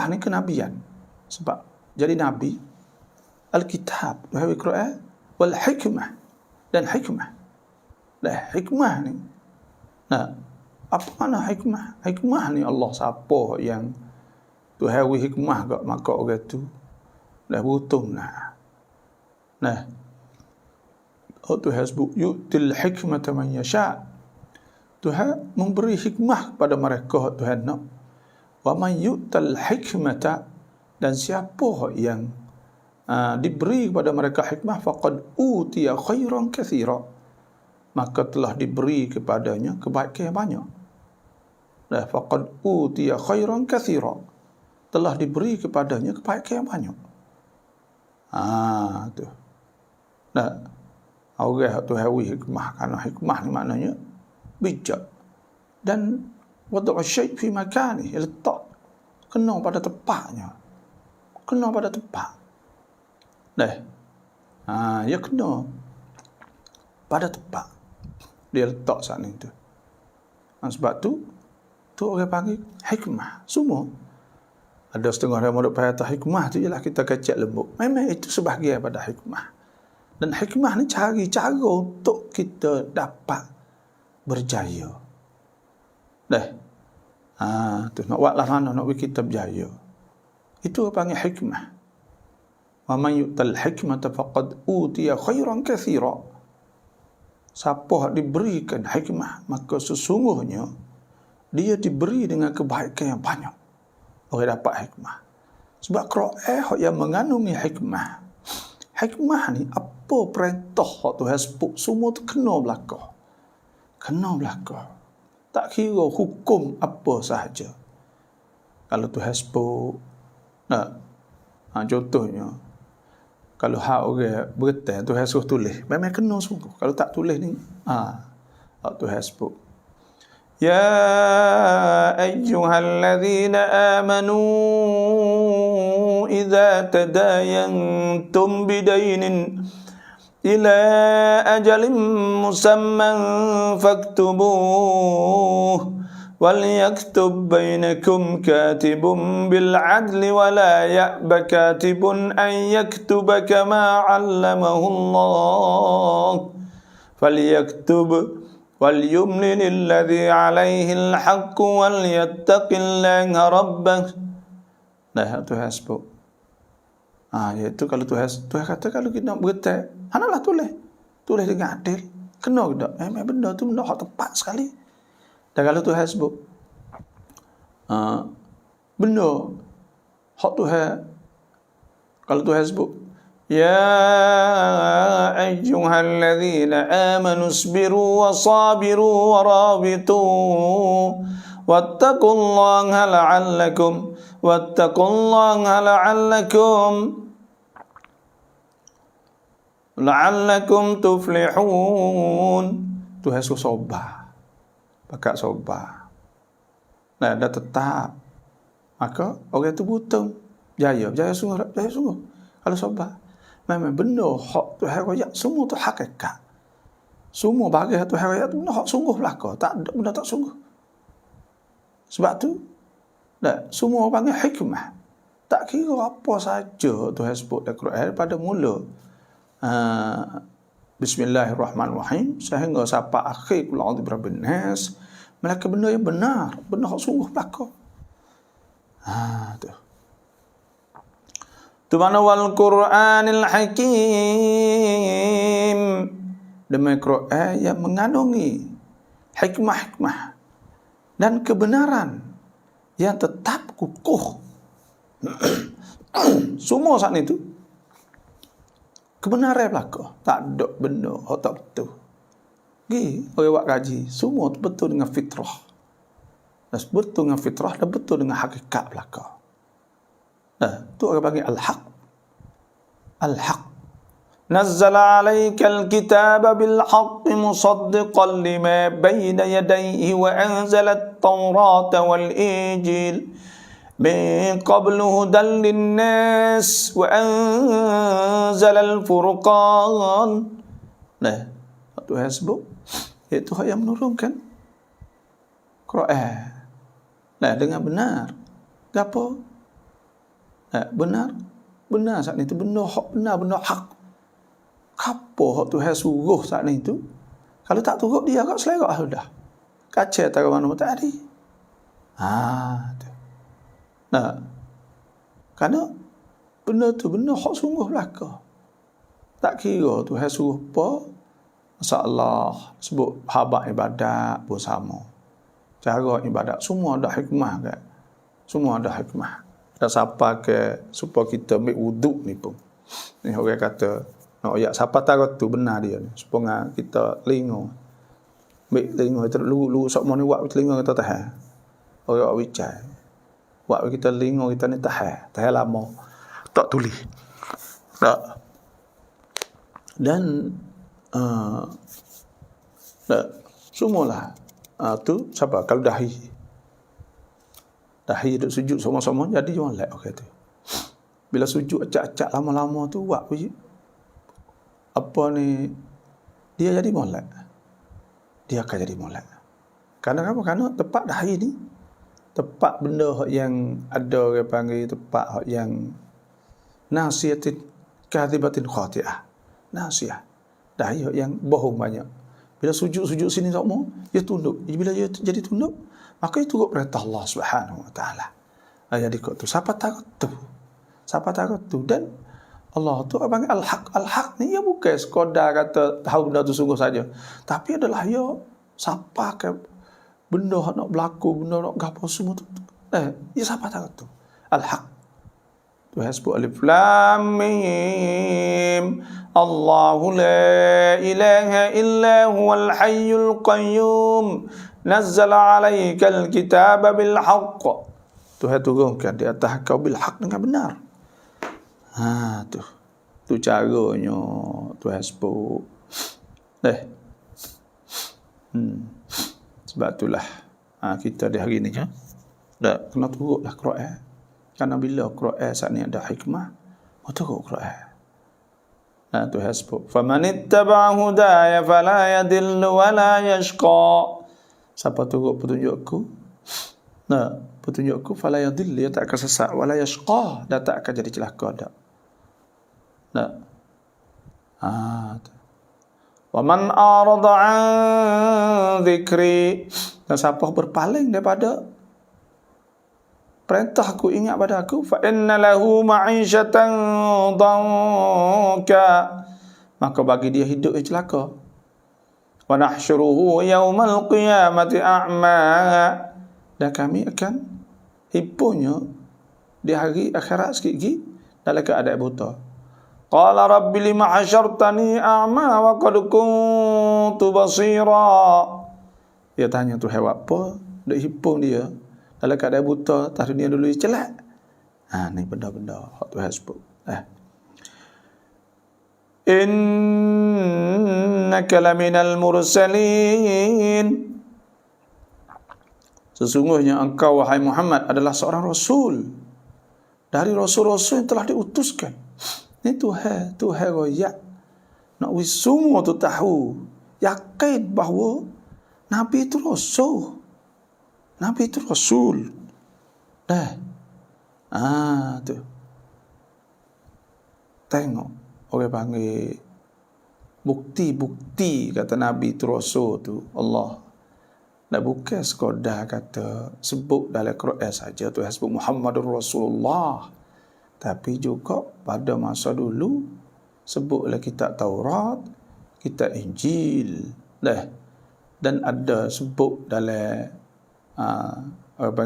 ni kenabian, sebab jadi Nabi. Alkitab, tuhawi Quran. Wal hikmah, dan hikmah. Hikmah ni apa makna hikmah? Hikmah ni Allah siapa yang tuhawi hikmah kat maka orang tu dah butung Tuhan sebut yu'til hikmata man yasha'. Tuhan memberi hikmah kepada mereka Tuhan nak. Wa man yu'tal hikmata, dan siapa yang diberi kepada mereka hikmah, faqad utiya khairan katsira, maka telah diberi kepadanya kebaikan yang banyak. Faqad utiya khairan katsira, telah diberi kepadanya kebaikan yang banyak. Tu. Orang tu hawi hikmah, kerana hikmah ni maknanya bijak. Dan wadu' syai' fi makani, letak kena pada tempatnya. Kena pada tempat. Ya kena pada tempat dia letak saat ni tu. Sebab tu orang panggil hikmah. Semua ada setengah orang modok payah hikmah tu ialah kita kecek lembut. Memang itu sebahagian pada hikmah. Dan hikmah ni cari cara untuk kita dapat berjaya. Tu nak buat lah mana nak kita berjaya. Itu orang panggil hikmah. Wa man yu'tal hikmata faqad utiya khairan katsira. Siapa diberikan hikmah, maka sesungguhnya dia diberi dengan kebaikan yang banyak. Orang dapat hikmah. Sebab Quran yang mengandungi hikmah. Hikmah ni apa perintah Tuhan sebut, semua tu kena belaka. Kena belaka. Tak kira hukum apa sahaja. Kalau tu hasbuk. Nah, contohnya kalau hak orang bergetar tu suruh tulis, memang kena sungguh. Kalau tak tulis ni, tu hasbuk. Ya ayyuhalladzina amanu idza tadayantum bidainin ila ajalin musamman faktubuh وليكتب بينكم كاتب بالعدل ولا يأب كاتب أن يكتب كما علمه الله فليكتب وليملل الذي عليه الحق وليتق الله ربه. Nah, tu hasbuk. Iaitu kalau tu kata kalau kita bergetar, hendaklah tulis dengan adil. Kena ke tak? Memang benda tu benda hak tepat sekali. Dan kalau tu hasbuk, benda hak tu kalau tu hasbuk, ya ayyuhalladzina amanu isbiru wa sabiru wa rabitu wattaqullaha la'allakum tuflihun. Tu hasbuk sabar. Pakat sobar. Nah, dah tetap. Maka orang tu butuh jaya sungguh. Kalau sobar. Memang benda hak tu royak semua tu hakikat. Semua bagi tu royak tu benda hak sungguh belaka. Tak ada benda tak sungguh. Sebab tu semua panggil hikmah. Tak kira apa saja tu sebut dalam Quran pada mula Bismillahirrahmanirrahim sehingga sampai akhir qul a'udzu birabbin nas, melainkan benda yang benar, benda yang sungguh belaka. Tu mana wal Qur'anil Hakim, demi Quran yang mengandungi hikmah-hikmah dan kebenaran yang tetap kukuh. Semua saat itu kebenaran belaka, tak ada benda hak tak betul. Orang buat kaji, semua tu betul dengan fitrah. Dan betul dengan fitrah dan betul dengan hakikat belaka. Tu orang panggil al-haq. Al-haq. Nazzala 'alaikal kitaba bil haqqi musaddiqan lima bayna yadayhi wa anzala at-taurata wal injil min qablu hudan lin-nas wa anzala al-furqan. Tu hasbuk, itu yang menurunkan Quran. Dengan benar. Gapo? Benar saat itu benda hak benar, benda hak. Kapo hak tu suruh saat itu? Kalau tak turut dia kat selerak sudah. Kacau tak mana tak ada. Kerana benda tu benda hak sungguh belaka. Tak kira tu suruh apa, masalah sebut habaq ibadat pun sama. Cara ibadat semua ada hikmah kan. Semua ada hikmah. Dan siapa ke supaya kita ambil wuduk ni pun. Ni orang kata nak ayat siapa tahu tu benar dia ni. Supaya kita telinga. Ambil telinga kita lu sok mau ni buat telinga kita tahan. Orang bicara. Buat kita telinga kita ni tahan lama. Tak tulis. Tak. Dan semualah tu siapa kalau dahi duduk sujud sama-sama jadi molek okey tu. Bila sujud acak-acak lama-lama tu buat apa ni dia jadi molek. Dia akan jadi molek. Kerana apa? Kerana tepat dahi ni tepat benda yang ada orang panggil tepat yang nasiyatin kadhibatin khati'ah. Nasiyah. Dahi yang bohong banyak. Bila sujud sini semua, dia tunduk. Bila dia jadi tunduk, maka itu turut perintah Allah Subhanahu Wa Taala. Jadi kau tu siapa takut tu? Dan Allah tu panggil al-haq. Al-haq ni ya bukan sekadar kata tahu benda tu sungguh saja. Tapi adalah ya siapa ke benda nak berlaku, benda nak gapo semua tu. Ya siapa takut tu? Al-haq. Tu hasbu alif lam mim. Allahu la ilaha illa huwal hayyul qayyum nazzala 'alaikal kitaba bil haqq Tuhan turunkan di atas kau bil haq dengan benar. Tu caranya Tuhan sebut. Sebab itulah kita di hari ni dah kena turutlah Quran. Kerana bila Quran saat ni ada hikmah, turut Quran. Tuhan sebut, "Faman ittaba'a hudaya fala yadillu wa la yashqa." Siapa turut petunjukku? Petunjukku fala yadillu, dia tak akan sesat, wala yashqa, dia tak akan jadi celaka dak. Wa man arada an dzikri, dan siapa berpaling daripada perintah aku, ingat pada aku, fa inna lahu ma'isyatan dhanka, maka bagi dia hidup yang celaka. Wa nahsyuruhu yaumal qiyamati a'ma, dan kami akan himpunnya di hari akhirat sikit lagi dalam keadaan buta. Qala rabbi lima hasyartani a'ma wa qad kuntu basira. Dia tanya Tuhan apa dak himpun dia dalam keadaan buta, tak dunia dulu dia celak. Ni benda-benda hak Tuhan sebut. Innaka laminal mursalin, sesungguhnya engkau wahai Muhammad adalah seorang rasul dari rasul-rasul yang telah diutuskan. Ni Tuhan royak nak semua tu tahu, yakin bahawa Nabi itu rasul. Nabi itu rasul. Tu. Tengok orang panggil bukti-bukti kata Nabi itu rasul tu Allah. Dan bukan sekadar kata sebut dalam Quran saja tu sebut Muhammadur Rasulullah, tapi juga pada masa dulu sebutlah kitab Taurat, kitab Injil, dan ada sebut dalam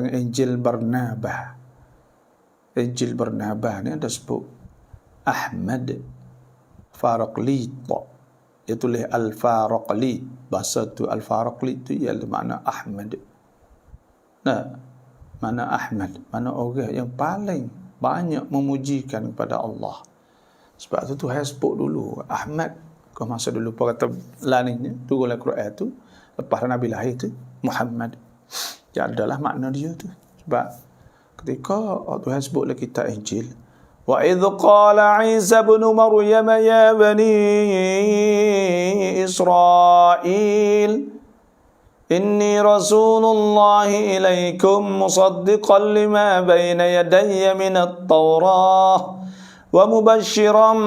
Injil Barnabas. Injil Barnabas ni ada sebut Ahmad Faraqlit, dia tulis Al-Faraqlit. Bahasa tu Al-Faraqlit tu ialah makna Ahmad. Makna Ahmad, makna orang yang paling banyak memujikan kepada Allah. Sebab tu Tuhan sebut dulu Ahmad. Kau masa dulu kata lain turun dalam Quran tu lepas Nabi lahir tu Muhammad. Ya adalah makna dia tu. Sebab ketika Tuhan sebut dalam kitab Injil, wa idh qala Isa ibn Maryam ya bani Israel inni rasulullah ilaikum musaddiqan lima bayna yadayya min at-Taurah wa mubashiran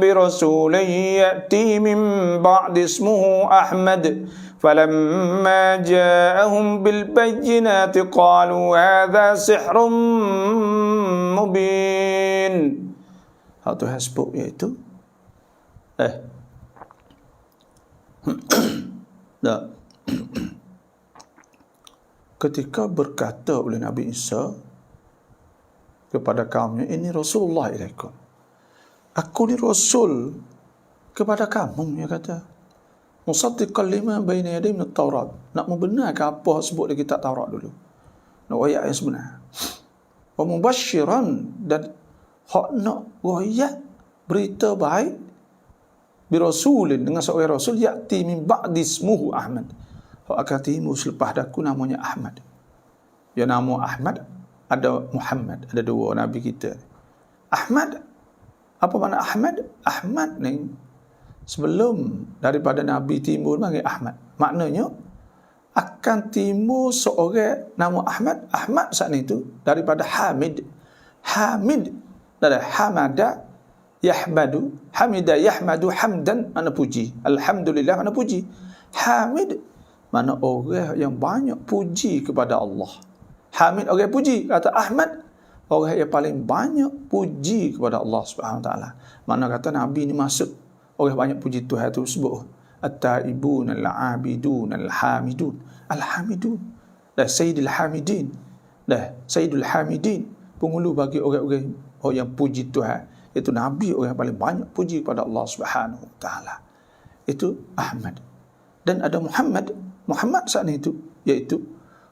bi rasulin ya'ti min ba'di ismuhu Ahmad falamma ja'ahum bil bayyinati qalu hadha sihrun mubin. Hak Tuhan sebut iaitu ketika berkata oleh Nabi Isa kepada kaumnya, ini Rasulullah ilaikum, aku ni Rasul kepada kamu, dia kata musaddiqan lima baina yaday min at-Taurat, nak membenarkan apa sebut di kitab Taurat dulu, nak ayat yang sebenar. Wa mubashiran, dan hak nak ayat berita baik bi rasulin, dengan seorang rasul ya'ti min ba'di ismuhu Ahmad, hak akan timbul selepas daku namanya Ahmad. Ya nama Ahmad, ada Muhammad, ada dua nabi kita. Ahmad, apa makna Ahmad? Ahmad ni sebelum daripada nabi timbul panggil Ahmad. Maknanya akan timbul seorang nama Ahmad. Ahmad saat itu daripada Hamid. Hamid dari Hamada Yahmadu, Hamida Yahmadu hamdan, mana puji. Alhamdulillah, mana puji. Hamid mana orang yang banyak puji kepada Allah. Hamid orang puji. Kata Ahmad orang yang paling banyak puji kepada Allah Subhanahu Wa Taala. Mana kata Nabi ni masuk orang banyak puji Tuhan tu sebut at-taibun al-abidun al-hamidun. Al-hamidun dah Sayyidul Hamidin, dah Sayyidul Hamidin, penghulu bagi orang-orang yang puji Tuhan. Itu Nabi orang yang paling banyak puji kepada Allah Subhanahu Wa Taala. Itu Ahmad. Dan ada Muhammad. Muhammad saat itu iaitu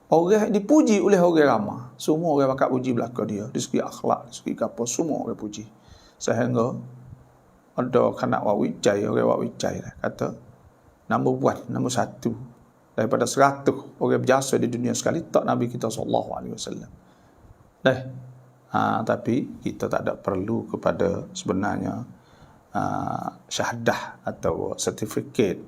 Orang dipuji oleh orang ramai. Semua orang bakat puji belakang dia. Dari segi akhlak, dari segi apa, semua orang puji. Sehingga ada kanak Wawijay, orang Wawijay kata, nombor 1 daripada 100 orang berjasa di dunia sekali, tak Nabi kita SAW. Tapi kita tak ada perlu kepada sebenarnya syahadah atau sertifikat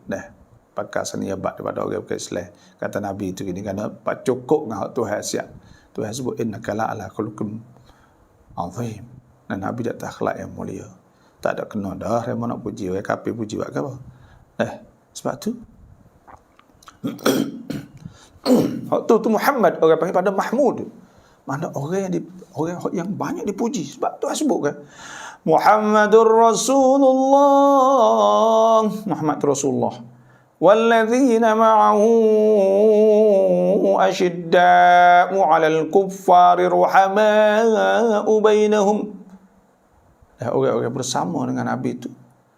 pakai seniabat daripada orang bukan Islam. Kata Nabi itu gini, kerana pak cukup dengan Tuhan siap. Tuhan sebut innaka la ala khuluqin azim. Dan Nabi dak akhlak yang mulia. Tak ada kena dah yang nak puji orang kafir puji buat apa. Sebab tu waktu tu Muhammad orang panggil pada Mahmud. Mana orang yang banyak dipuji. Sebab tu sebut kan Muhammadur Rasulullah. Muhammad Rasulullah. Walladzina ma'ahu asyidda'u 'alal kuffari ruhama'u bainahum. Orang-orang bersama dengan Nabi itu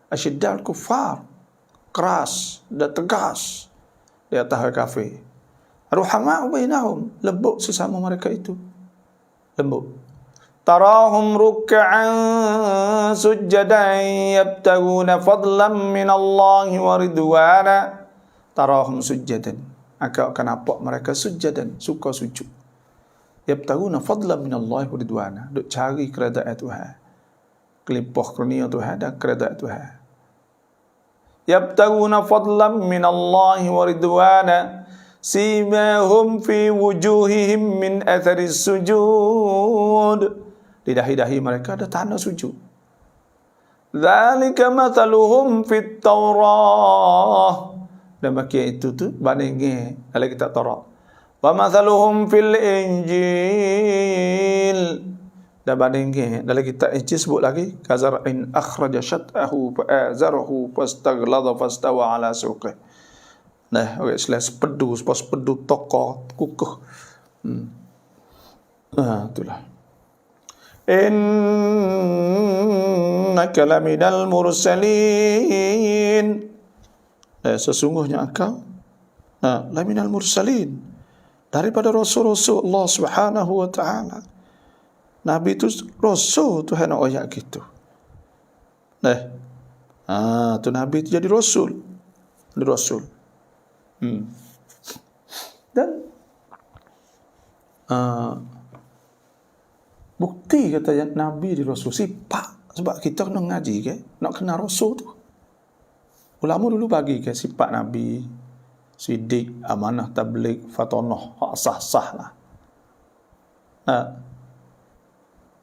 asyidda'ul kuffar, keras dan tegas di atas orang kafir. Ruhama'u bainahum, lembut sesama mereka itu. Lembut. Tarahum ruk'an sujjadan yabtaguna fadlan minallahi wa ridwana. Tarahum sujjadan, akan nampak mereka sujjadan, suka sujud. Yabtaguna fadlan minallahi wa ridwana, duk cari keredaan Tuhan, kelimpah kurnia Tuhan dan keredaan Tuhan. Yabtaguna fadlan minallahi wa ridwana simahum fi wujuhihim min athari sujud. Di dahi-dahi mereka ada tanda sujud. Dzalika mathaluhum fit Taurah. Dan bagian itu tu bandingnya dalam kitab Taurat. Wa mathaluhum fil Injil. Dan bandingnya dalam kitab Injil sebut lagi kazar'in akhraja syat'ahu fa'azarahu fastaghlada fastawa ala suqih. Orang Islam sepedu tokor kukuh. Itulah. Innaka laminal mursalin. Sesungguhnya engkau laminal mursalin, daripada rasul-rasul Allah Subhanahu wa taala. Nabi itu rasul Tuhan ayat gitu. Tu Nabi itu jadi rasul. Dan bukti kata Nabi di Rasul sifat. Sebab kita kena ngaji ke, nak kenal Rasul tu. Ulama dulu bagi ke sifat Nabi, sidik, amanah, tabligh, fatonah, hak sah-sah lah.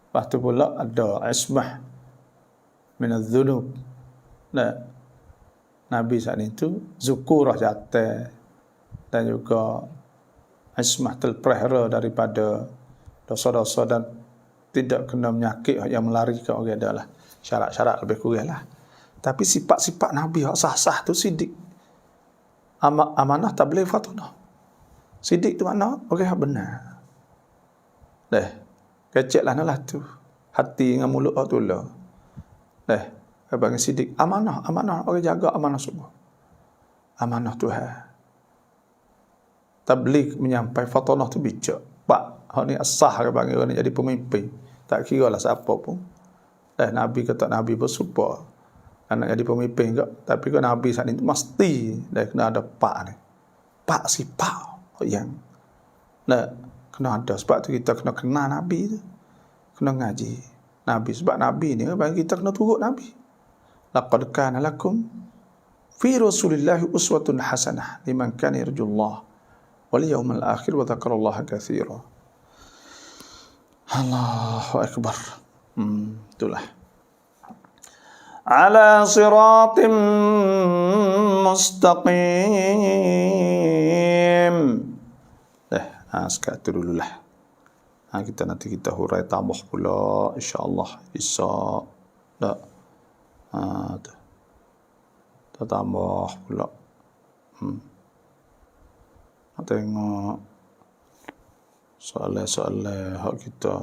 Lepas tu pula ada ismah minaz dzunub. Nabi saat itu zukurah jatah dan juga ismah terpelihara daripada dosa-dosa dan tidak kena menyakit yang melarikan orang adalah syarat-syarat lebih kurang lah. Tapi sifat-sifat Nabi yang sah-sah tu sidik, amanah, tabligh, fatonah. Sidik tu makna orang yang benar. Kecek lah tu hati dengan mulut tu lah. Bagi sidik, amanah, orang jaga amanah semua. Amanah Tuhan. Tabligh menyampaikan, fatonah tu bijak. Pak, hak ni asah ke bagi orang ni jadi pemimpin. Tak kira lah siapa pun. Nabi kata Nabi bersumpah nak jadi pemimpin ke, tapi kalau Nabi saat ini mesti kena ada pak ni. Pak sifat yang kena ada. Sebab tu kita kena kenal Nabi tu. Kena ngaji Nabi. Sebab Nabi ni bagi kita kena turut Nabi. Laqad kana lakum fi Rasulillahi uswatun hasanah liman kana yarjullah wal yawmal akhir wa dzakarallaha katsira. Allahu akbar. Itulah. Ala siratim mustaqim. Sekat tu dululah. Nanti kita hurai tambah pula insya-Allah Isa. Kita tambah pula. Tengok soalan-soalan hak kita.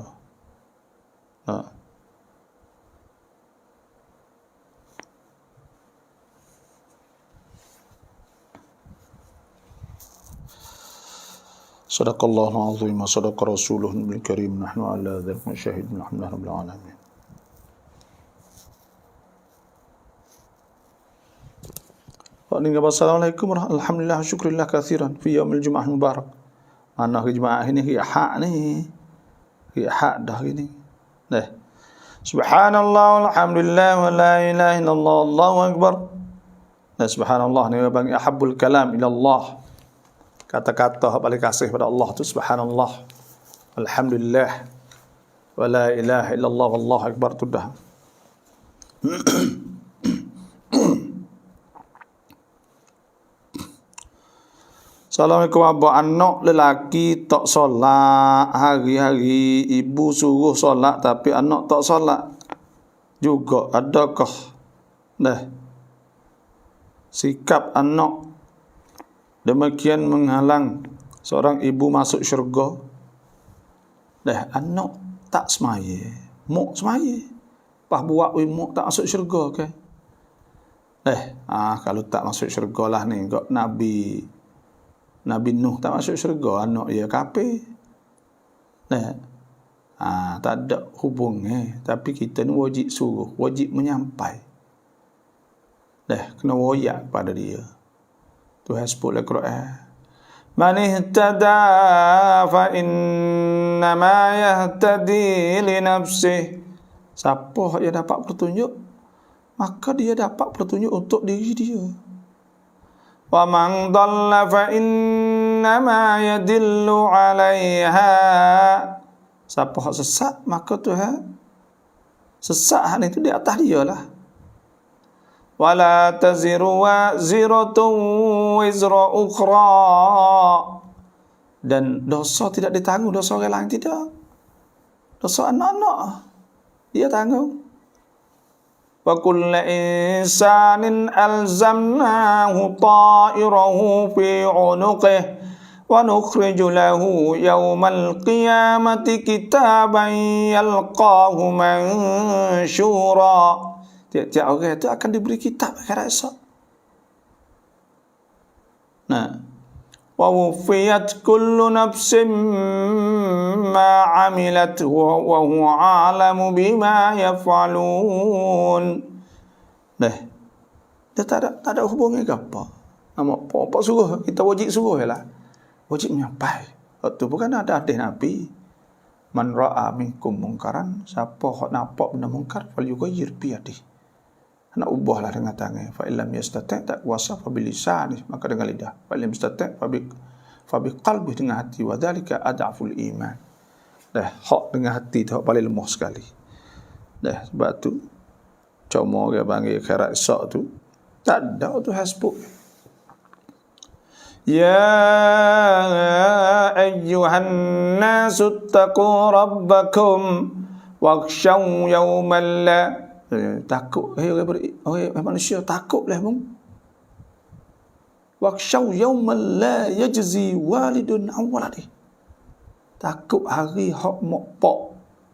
Sadaqallahul azim wa sadaqa rasuluhul karim. Nahnu ala dzalika syahidun. Alhamdulillah rabbil alamin. Assalamualaikum warahmatullahi wabarakatuh. Alhamdulillah syukurillah katsiran fi yaumil jumaah mubarak. Mana hari Jumaat ini hak ni. Hak dah ini. Dah. Subhanallah walhamdulillah wa la ilaha illallah Allahu akbar. Nah, subhanallah ni bagi ahabbul kalam ila Allah. Kata-kata yang paling kasih pada Allah tu subhanallah. Alhamdulillah wa la ilaha illallah wallahu akbar tu dah. Assalamualaikum. Abang anak lelaki tak solat hari-hari, ibu suruh solat tapi anak tak solat juga, adakah sikap anak demikian menghalang seorang ibu masuk syurga? Anak tak semaya, mak semaya, pas buat mak tak masuk syurga ke? Kalau tak masuk syurga lah ni, kok Nabi Nuh tak masuk syurga, anak dia kafir. Tak ada hubungnya. Tapi kita ni wajib suruh, wajib menyampai. Kena wayak pada dia. Tuhan sebut dalam Quran, Man ihtada fa innama yahtadi li nafsih. Siapa yang dapat petunjuk, maka dia dapat petunjuk untuk diri dia. Wa man dhalla fa innama yadillu 'alaiha. Siapa hak sesat, maka Tuhan sesat hal itu di atas dia lah. Wala taziru waziratun wizra ukhra. Dan dosa tidak ditanggung dosa orang lain, tidak. Dosa anak-anak dia tanggung. Wa kullu insanin alzamnahu ta'irahu fi 'unuqihi wa nukhriju lahu yawmal qiyamati kitaban yalqahu mansyura. Tiap-tiap orang itu akan diberi kitab akhirat esok. Wa wufiyat kullu nafsin ma 'amilat wa huwa 'alamu bima yaf'alun. Dia tak ada hubungan ke apa? Apa suruh? Kita wajib suruh lah. Wajib menyampai. Itu bukan ada hadis Nabi. Man ra'a minkum munkaran, siapa hak nampak benda mungkar, falyughayyir bi yadihi. Nak ubahlah dengan tangan. Fa illam yastati' tak kuasa fa bilisani, maka dengan lidah. Fa illam yastati' fa bi qalbi, dengan hati. Wa dzalika ad'aful iman. Hak dengan hati tu hak paling lemah sekali. Sebab tu cuma orang panggil akhirat esok tu tak ada tu hasbuk. Ya ayyuhan nasu taqu rabbakum wakhshaw yawman la. Takut orang manusia takutlah mung. Wakhshaw yawman la yajzi walidun an waladihi. Takut hari hak mak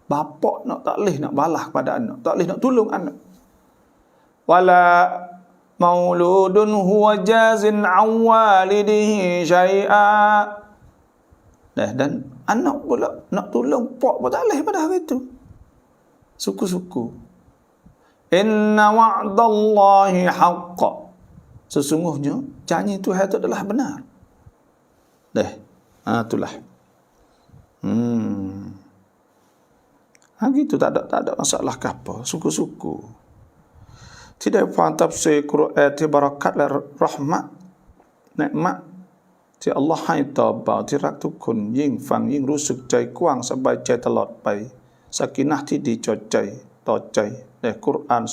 bapak nak tak leh nak balas pada anak, tak leh nak tolong anak. Wala mauludun huwa jazin an walidihi syai'a. Dan anak pula nak tolong pak pun tak leh pada hari itu. Suku-suku. Inna wa'dallahi haqqa. Sesungguhnya janji Tuhan itu adalah benar. Itulah. Gitu tak ada masalah ke apa. Suku-suku. Tidak faham tafsir Quran ti barakat la rahmat nikmat ti Allah hai ta ba ti rakทุกคนยิ่งฟังยิ่งรู้สึกใจกว้างสบายใจตลอดไปสักกินะห์ที่ดีจดใจต่อใจและกุรอาน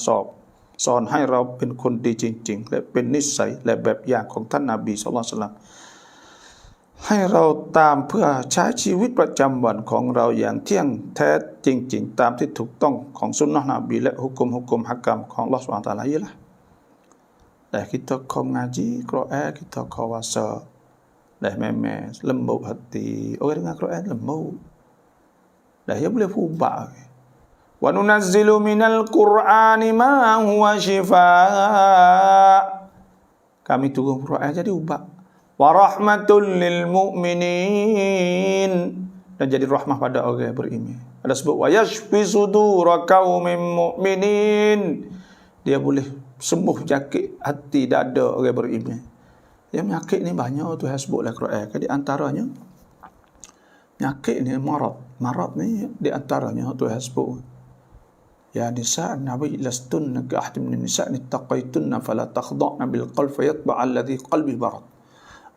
สอนให้เราเป็นคนดีจริงๆและเป็นนิสัยและแบบอย่างของท่านนบีศ็อลลัลลอฮุอะลัยฮิวะซัลลัมให้เราตามเพื่อใช้ชีวิตประจำวันของเราอย่างเที่ยงแท้จริงๆตามที่ถูกต้องของสุนนะห์นบีและhukum-hukum hakam ของอัลเลาะห์ซุบฮานะฮูวะตะอาลา ialah kita kau ngaji Quran, kita kau puasa, memang lembut hati. Orang dengar Quran lembut. Dia boleh ubah. Wa nunazzilu minal Qur'ani ma huwa shifaa. Kami turun Quran jadi ubah. wa rahmatul lil mu'minin, dan jadi rahmah pada orang yang beriman. Ada sebut wa yashfi sudura qaumin mu'minin, dia boleh sembuh penyakit hati dada orang beriman. Yang penyakit ni banyak Tuhan sebut dalam Quran. Di antaranya penyakit ni marad ni di antaranya Tuhan sebut, ya nisa an-nabi lastunna ka ahadin min nisa ittaqaytunna fala takhda'na bil qalbi fayatba' alladhi qalbi barad.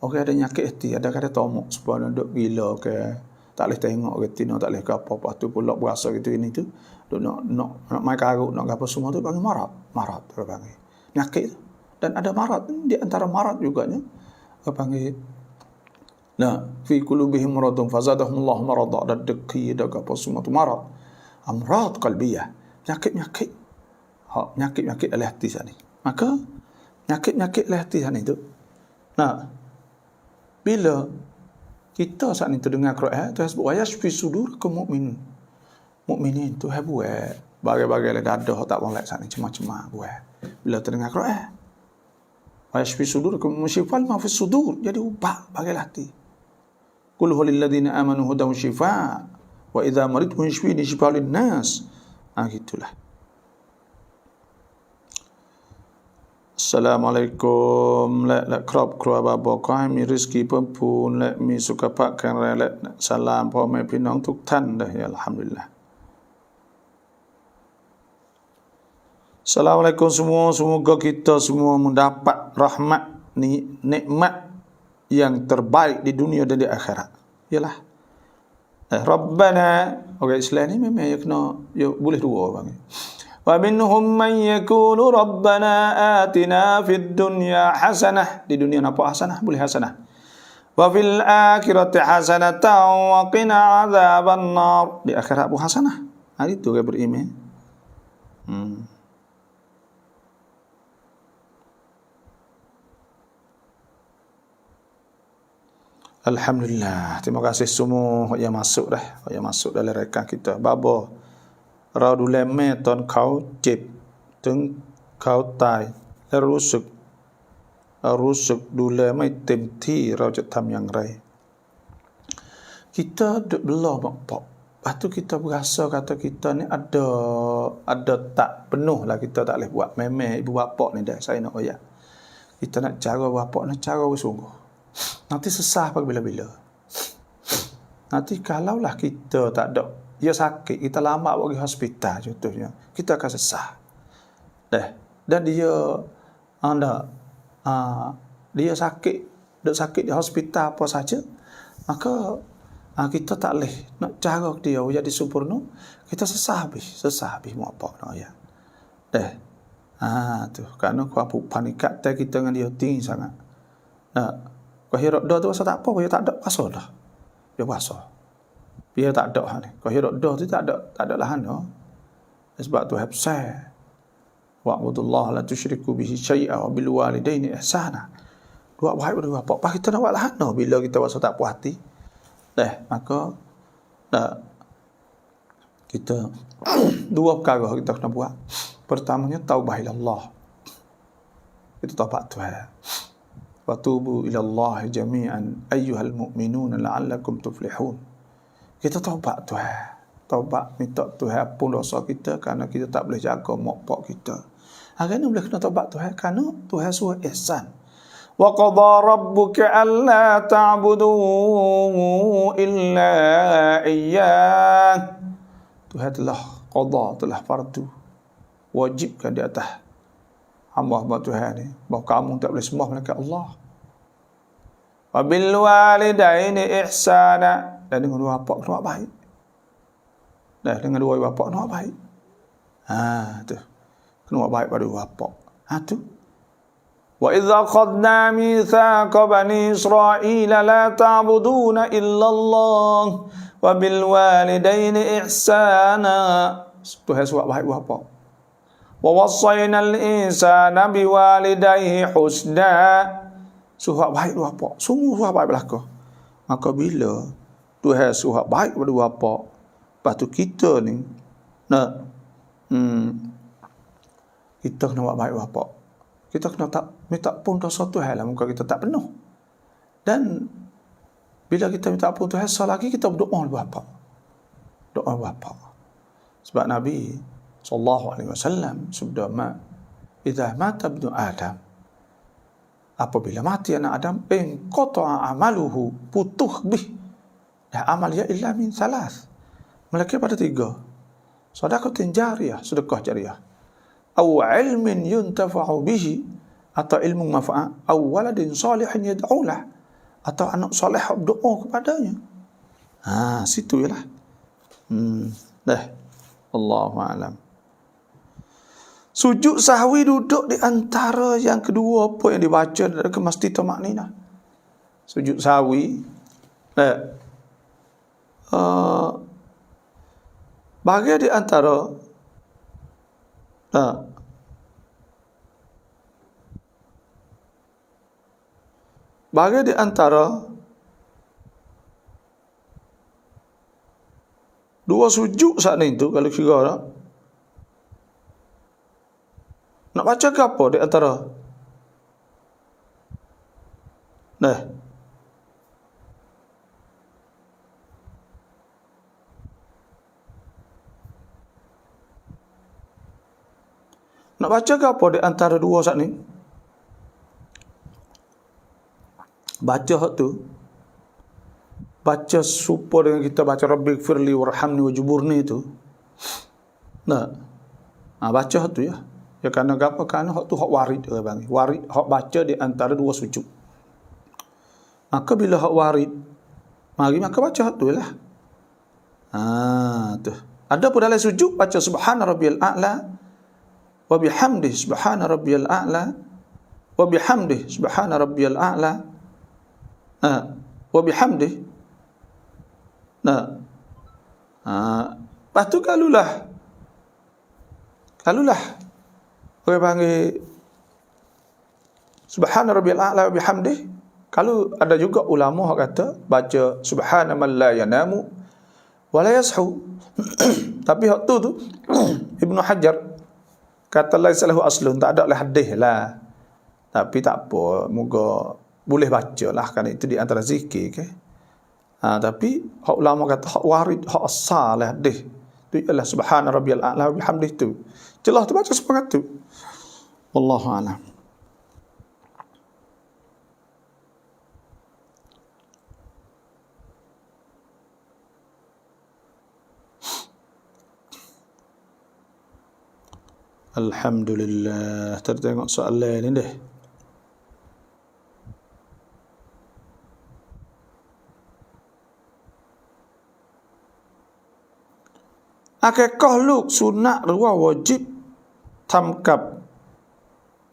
Orang ada penyakit hati, ada kata tomok supaya duk gila ke, tak boleh tengok retina, tak boleh ke apa-apa tu pula berasa gitu ini tu. Duk nak mai karut, nak apa semua tu panggil marad tu panggil. Penyakit tu. Dan ada marad di antara marad juga nya apa panggil fi qulubihim maradun fazadahumullahu marada, dan deki dak apa semua tu marad. Amrad qalbiyah, penyakit dalam hati sana. Maka penyakit dalam hati sana itu. Nah, bila kita saat itu dengar Quran, Tuhan sebut wa yashfi sudurakum mu'minin, Tuhan buat bagai-bagai le dadah tak boleh sana macam-macam buat. Bila terdengar Quran, wa yashfi sudurakum musyifal ma fi sudur, jadi ubah bagai hati. Qul huwal ladzina amanu hudan wa shifaa wa idza maridtu yashfini shifaa lin nas. Gitulah. Assalamualaikum. Lek crop baba ขอให้มีริสกีเพิ่มพูนและมีสุขภาพแข็งแรงและสลามพ่อแม่พี่น้องทุกท่านเด้ออัลฮัมดุลิลละห์ Assalamualaikum semua, semoga kita semua mendapat rahmat nikmat yang terbaik di dunia dan di akhirat. Yalah. Rabbana, orang Islam ni memang boleh dua bang. Wa minhum man yaqulu rabbana atina fid dunya hasanah, di dunia nampak hasanah, boleh hasanah. Wa fil akhirati hasanatan wa qina adzaban nar, di akhirat pun hasanah. Itu orang beriman. Alhamdulillah, terima kasih semua yang masuk dalam rekan kita. Baba เราดูแลแม่ตอนเขาเจ็บถึงเขาตายและรู้สึกดูแลไม่เต็มที่เราจะทำอย่างไร Kita duk belah bapak, lepas tu kita berasa kata kita ni ada tak penuh lah, kita tak boleh buat. Memang ibu bapak ni dah saya nak ayat, kita nak cara bapak nak cara bersungguh. Nanti sesah pada bila-bila. Nanti kalaulah kita tak ada, dia sakit, kita lama pergi hospital contohnya, kita akan sesah. Dan dia sakit di hospital apa saja, maka kita tak boleh nak cara dia jadi sempurna, kita sesah habis mau apa nak ya. Tu kerana kuat panikat kita dengan dia tinggi sangat. Kau hidup dah tu rasa tak apa, kau tak ada puasa dah. Dia puasa. Dia tak ada ni. Kau hidup dah tu tak ada lahan dah. Sebab tu habsah. Wa'budullah la tusyriku bihi syai'a wa bil walidaini ihsana. Buat baik pada bapak. Pak kita nak buat lahan dah bila kita rasa tak puas hati. Maka kita dua perkara kita kena buat. Pertamanya taubah ila Allah. Itu taubat Tuhan. Watubu ila Allah jami'an ayyuhal mu'minuna la'allakum tuflihun. Kita taubat Tuhan. Taubat minta Tuhan ampun dosa kita kerana kita tak boleh jaga mak pak kita. Kerana boleh kena taubat Tuhan kerana Tuhan suruh ihsan. Wa qadha rabbuka alla ta'budu illa iyyah. Tuhan telah fardu, wajibkan di atas hamba-hamba Tuhan ni bahawa kamu tak boleh sembah melainkan Allah. Wa bil walidaini ihsana, dan dengan dua bapak kena buat baik. Dengan dua bapak kena buat baik. Tu. Kena buat baik pada dua bapak. Tu. Wa idza akhadna mitsaqa bani Israila la ta'buduna illa Allah wa bil walidaini ihsana. Tuhan suruh baik dua bapak. Wa wassayna al-insana biwalidayhi husna. Suruh baik dua bapak. Semua suruh baik belaka. Maka bila Tuhan suruh baik pada dua bapak, lepas tu kita ni kita kena buat baik bapak. Kita kena tak minta pun dosa Tuhan lah, muka kita tak penuh. Dan bila kita minta ampun Tuhan lagi, kita berdoa bapa. Doa bapa. Sebab Nabi sallallahu alaihi wasallam sabda, idza mata ibnu Adam, apabila mati anak Adam, qata'a amaluhu, putuh bih dah amal ya illa min salas, melainkan pada 3. Sedekah jariyah, sedekah jariyah, aw ilmin yuntafa'u bihi, atau ilmu manfaat, aw waladin salihin yad'u lah, atau anak soleh berdoa kepadanya. Situ ialah. Dah. Allahu a'lam. Sujud sahwi duduk di antara yang kedua apa yang dibaca dalam mesti tamakninah. Sujud sahwi bagi di antara dua sujud saat itu, kalau kira nak baca ke apa di antara? Nak baca ke apa di antara dua saat ni? Baca hak tu. Baca serupa dengan kita baca Rabbighfirli warhamni wajburni itu. Baca hak tu ya. Ya kerana apa? Kerana hak tu hak warid bang. Warid hak baca di antara dua sujud. Maka bila hak warid, maka baca hak tu lah. Tu. Ada pun dalam sujud baca subhana rabbiyal a'la wa bihamdihi subhana rabbiyal a'la wa bihamdihi subhana rabbiyal a'la wa bihamdihi. Lepas tu kalulah orang panggil subhana rabbiyal a'la wa bihamdihi. Kalau ada juga ulama yang kata baca subhana man la yanamu wa la yashu. Tapi hak tu Ibnu Hajar kata laisa lahu aslun, tak ada hadis lah. Tapi tak apa, moga boleh baca lah, kan itu di antara zikir ke. Tapi hak ulama kata hak warid, hak asal lah hadis. Tu ialah subhana rabbiyal a'la wa bihamdihi tu. Jelas tu baca sepangat tu. Wallahu a'lam. Alhamdulillah. Tertengok soalan ni deh. Akikah luk sunat ruah wajib tamkap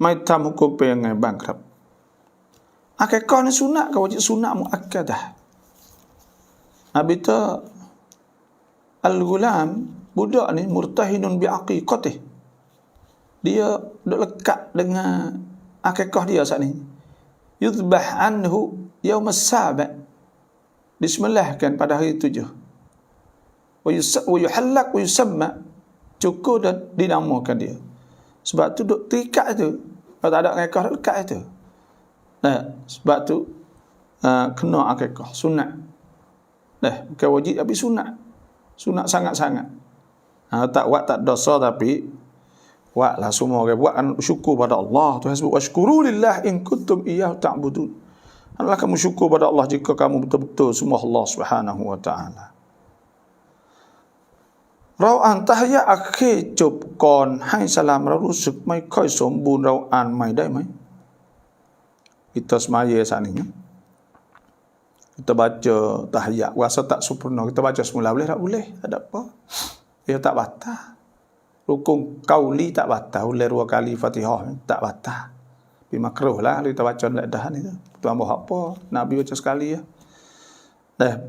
mai tam hukum pengai bangkrap. Akikah ni sunat ke wajib? Sunat muakkadah. Abita al-ghulam, budak ni murtahinun biaqiqatih. Dia duk lekat dengan akikah dia saat ni. Yuzbah anhu yaum as-sabi'. Bismillahkan pada hari 7. Wa yuhallaq wa yusamma, cukur dan dinamakan dia. Sebab tu duk terikat tu. Kalau tak ada akikah duk lekat itu. Sebab tu kena akikah sunat. Bukan wajib tapi sunat. Sunat sangat-sangat. Tak buat tak dosa, tapi buatlah semua orang buat kan, syukur pada Allah. Tuhan sebut washkuru lillah in kuntum iyyahu ta'budun. Hendaklah kamu syukur pada Allah jika kamu betul-betul semua Allah Subhanahu wa taala. Rau an tahya akhir chụp còn hai salamเรารู้สึกไม่ค่อยสมบูรณ์เราอ่านใหม่ได้ไหม? Kita semaya saat ini, kita baca tahiyat rasa tak sempurna, kita baca semula boleh tak? Boleh, tak ada apa. Ia tak batal. Rukun qauli tak batal, boleh 2 kali Fatihah tak batal. Tapi makruh lah kita baca dah ni tu. Tambah apa? Nabi baca sekali ya.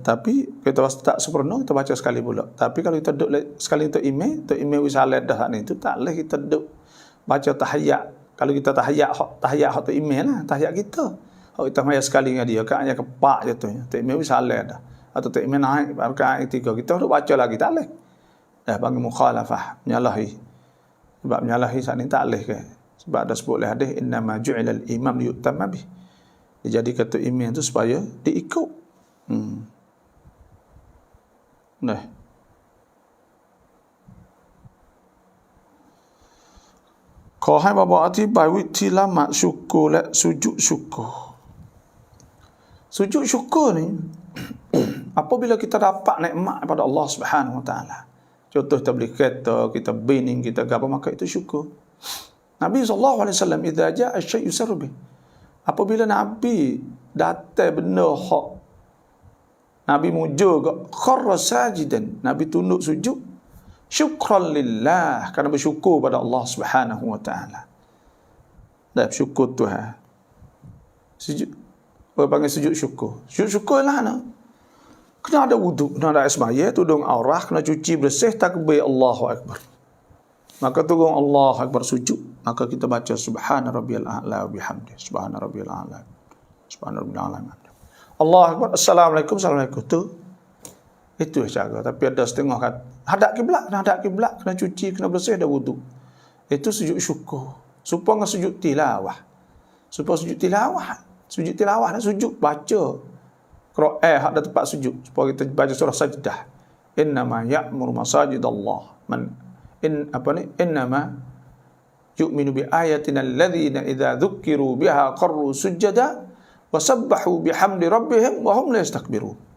Tapi kita tak sempurna, kita baca sekali pula. Tapi kalau kita duduk sekali untuk email wisalat dah ni tu, tak boleh kita duduk baca tahiyat. Kalau kita tahiyat tu email lah, tahiyat kita. Kalau kita maya sekali dengan dia, kan hanya kepak je tu. Email wisalat dah. Atau email naik, rakaat 3. Kita duduk baca lagi, tak boleh. Panggil mukhalafah, menyalahi. Sebab menyalahi saat ni tak boleh ke. Sebab ada sebut oleh hadis, innama ju'ilal imam liyutamma bih. Dia jadi kata iman tu supaya diikut. Nah. Khổ hai bà bỏ thì bài vị thì là mà syukur lại sujud syukur. Sujud syukur ni apabila kita dapat nikmat daripada Allah Subhanahu Wa Taala. Contoh kita beli kereta, kita bining, kita apa, maka itu syukur. Nabi SAW idza jaa asy-syai' yusarru bih. Apabila Nabi datang benda hak, Nabi mujur ke kharra sajidan, Nabi tunduk sujud syukran lillah, kerana bersyukur pada Allah Subhanahu Wa Taala. Dah bersyukur Tuhan. Sujud, orang panggil sujud syukur. Sujud syukur lah nak. Kena ada wuduk, kena ada ismaya, tudung aurah, kena cuci bersih, takbir Allahu Akbar. Maka tudung Allahu Akbar sujud, maka kita baca subhana rabbiyal a'la wa bihamdi, subhana rabbiyal a'la, subhana rabbiyal a'la. Allahu Akbar, assalamualaikum, assalamualaikum tu. Itu cara. Tapi ada setengah kata hadap kiblat, kena cuci, kena bersih, dah wuduk. Itu sujud syukur. Supaya sujud tilawah. Sujud tilawah dan sujud baca Quran hak ada tempat sujud. Supaya kita baca surah Sajdah. Innama ya'muru masajidallah man innama yu'minu bi ayatina alladhina idza dzukiru biha qarru sujada wa sabbahu bihamdi rabbihim wa hum la yastakbirun.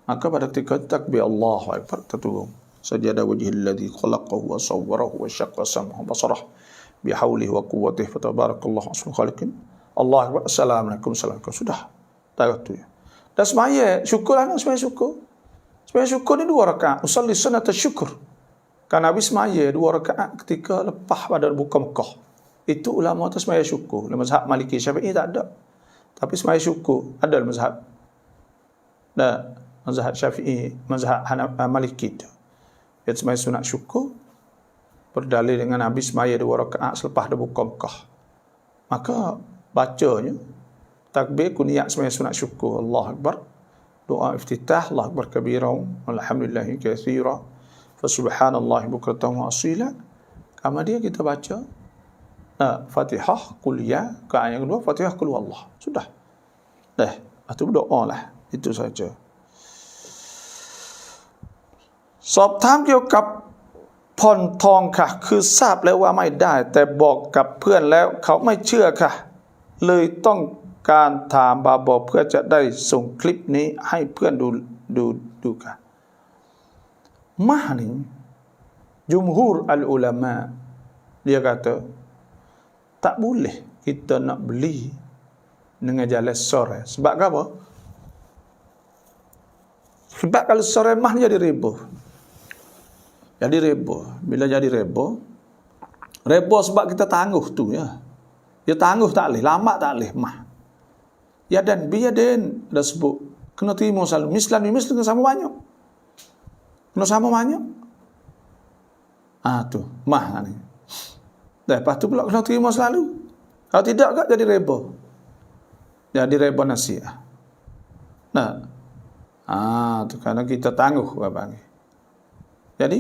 Maka pada ketika takbir Allahu Akbar terturun sajada wajhil ladzi khalaqahu wa sawwarahu wa syaqqa sam'ahu wa basarahu bihaulihi wa quwwatihi fatabarakallahu ahsanul khaliqin. Allahu Akbar, assalamualaikum, assalamualaikum, sudah. Tahu tu ya. Dan semaya syukur anak semaya syukur. Semaya syukur ni 2 rakaat. Usalli sunat syukur. Kan Nabi semaya 2 rakaat ketika lepas pada buka Mekah. Itu ulama tu semaya syukur. Dalam mazhab Maliki Syafi'i tak ada. Tapi semaya syukur ada dalam mazhab. Dan mazhab Syafi'i, mazhab Maliki tu. Dia semaya sunat syukur berdalil dengan Nabi semaya 2 rakaat selepas dah buka Mekah. Maka bacanya takbir niat semaya sunat syukur. Allahu Akbar. Doa iftitah, Allahu Akbar kabiran, walhamdulillahi katsira, fa subhanallahi bukratan wa asila. Kemudian kita baca Fatihah, Qul ya, ke ayat kedua Fatihah Qul wallah. Sudah. Dah, itu berdoa lah. Itu saja. สอบถามเกี่ยวกับผ่อนทองค่ะคือทราบแล้วว่าไม่ได้แต่บอกกับเพื่อนแล้วเขาไม่เชื่อค่ะเลยต้องการถามบาบอกเพื่อจะได้ส่งคลิปนี้ให้เพื่อนดูค่ะmah ni jumhur al-ulama dia kata tak boleh kita nak beli dengan jalan sore. Sebab apa? Sebab kalau sore mah ni jadi riba. Jadi riba. Bila jadi riba sebab kita tangguh tu ya. Dia tangguh tak boleh, lama tak boleh mah. Ya dan biar den dah sebut kena terima selalu. Mislan kena sama banyak. Kena sama banyak. Tu mah ni. Dah lepas tu pula kena terima selalu. Kalau tidak tak jadi riba. Jadi riba nasiah. Tu kerana kita tangguh apa ni. Jadi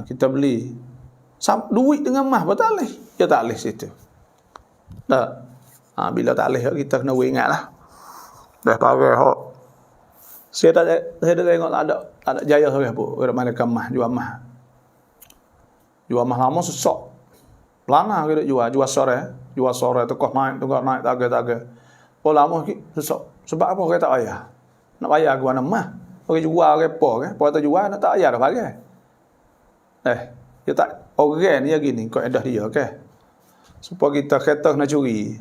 kita beli duit dengan mah betul tak boleh. Ya tak boleh situ. Dah. Bila tak boleh kita kena ingatlah. Dah pakai hok. Saya dah tengok tak ada jaya sangat pun. Orang mana mah jual mah. Jual mah lama susah. Lana kita jual sore, tekah naik taga. Oh lama susah. Sebab apa kita tak payah? Nak bayar ke mana mah? Orang jual repo ke? Apa tak jual nak tak payah dah pakai. Dia tak orang ni gini kaedah dia okey. Supaya kita kereta nak curi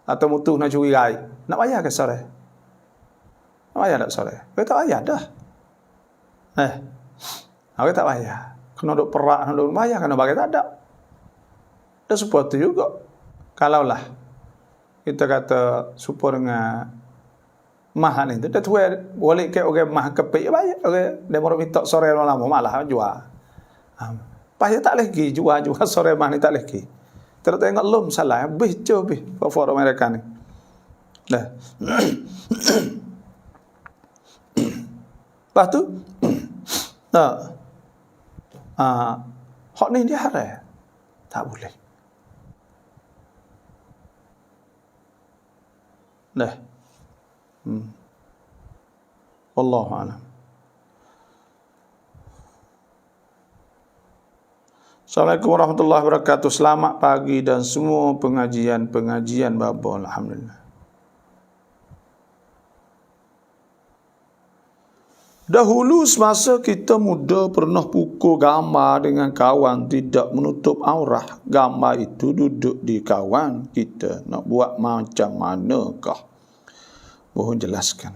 atau mutu nak curi rai, nak bayar ke sore? Nak bayar tak sore? Kita tak bayar dah. Kita tak bayar. Kena duk perak, kena duk bayar, kena bagi tak ada. Dan supaya tu juga. Kalaulah kita kata supaya dengan mah ni tu, dia tu boleh ke orang mah kepik bayar. Orang dia mau minta sore lama malah jual. Payah tak lagi jual sore mah ni tak lagi. Terus tengok lum salah habis habis for mereka ni. Dah. Lepas tu hak ni dia haram. Tak boleh. Dah. Wallahu a'lam. Assalamualaikum warahmatullahi wabarakatuh. Selamat pagi dan semua pengajian baba. Alhamdulillah. Dahulu semasa kita muda pernah pukul gambar dengan kawan tidak menutup aurah. Gambar itu duduk di kawan kita. Nak buat macam manakah? Mohon jelaskan.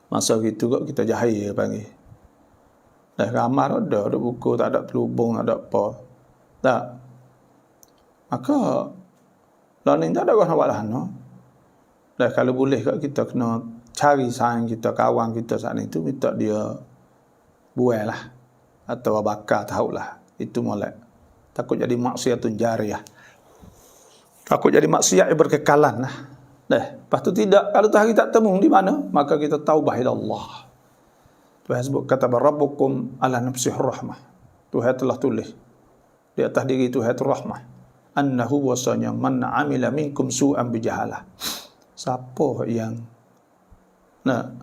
Masa itu kita jahil panggil. Dah gambar ada buku, tak ada pelubung, tak ada apa. Tak. Maka learning tak ada orang nak buat lah. No? Dah kalau boleh kita kena cari sayang kita, kawan kita saat itu, minta dia buai lah. Atau bakar, tahulah. Itu molek. Takut jadi maksiatun jariyah. Takut jadi maksiat yang berkekalan lah. Lepas tu tidak. Kalau tu hari tak temu di mana, maka kita taubah ila Allah. Tuhan sebut kata Rabbukum ala nafsih rahmah. Tuhan telah tulis di atas diri Tuhan itu rahmah. Annahu wasanya man amila minkum su'an bijahalah. Siapa yang nak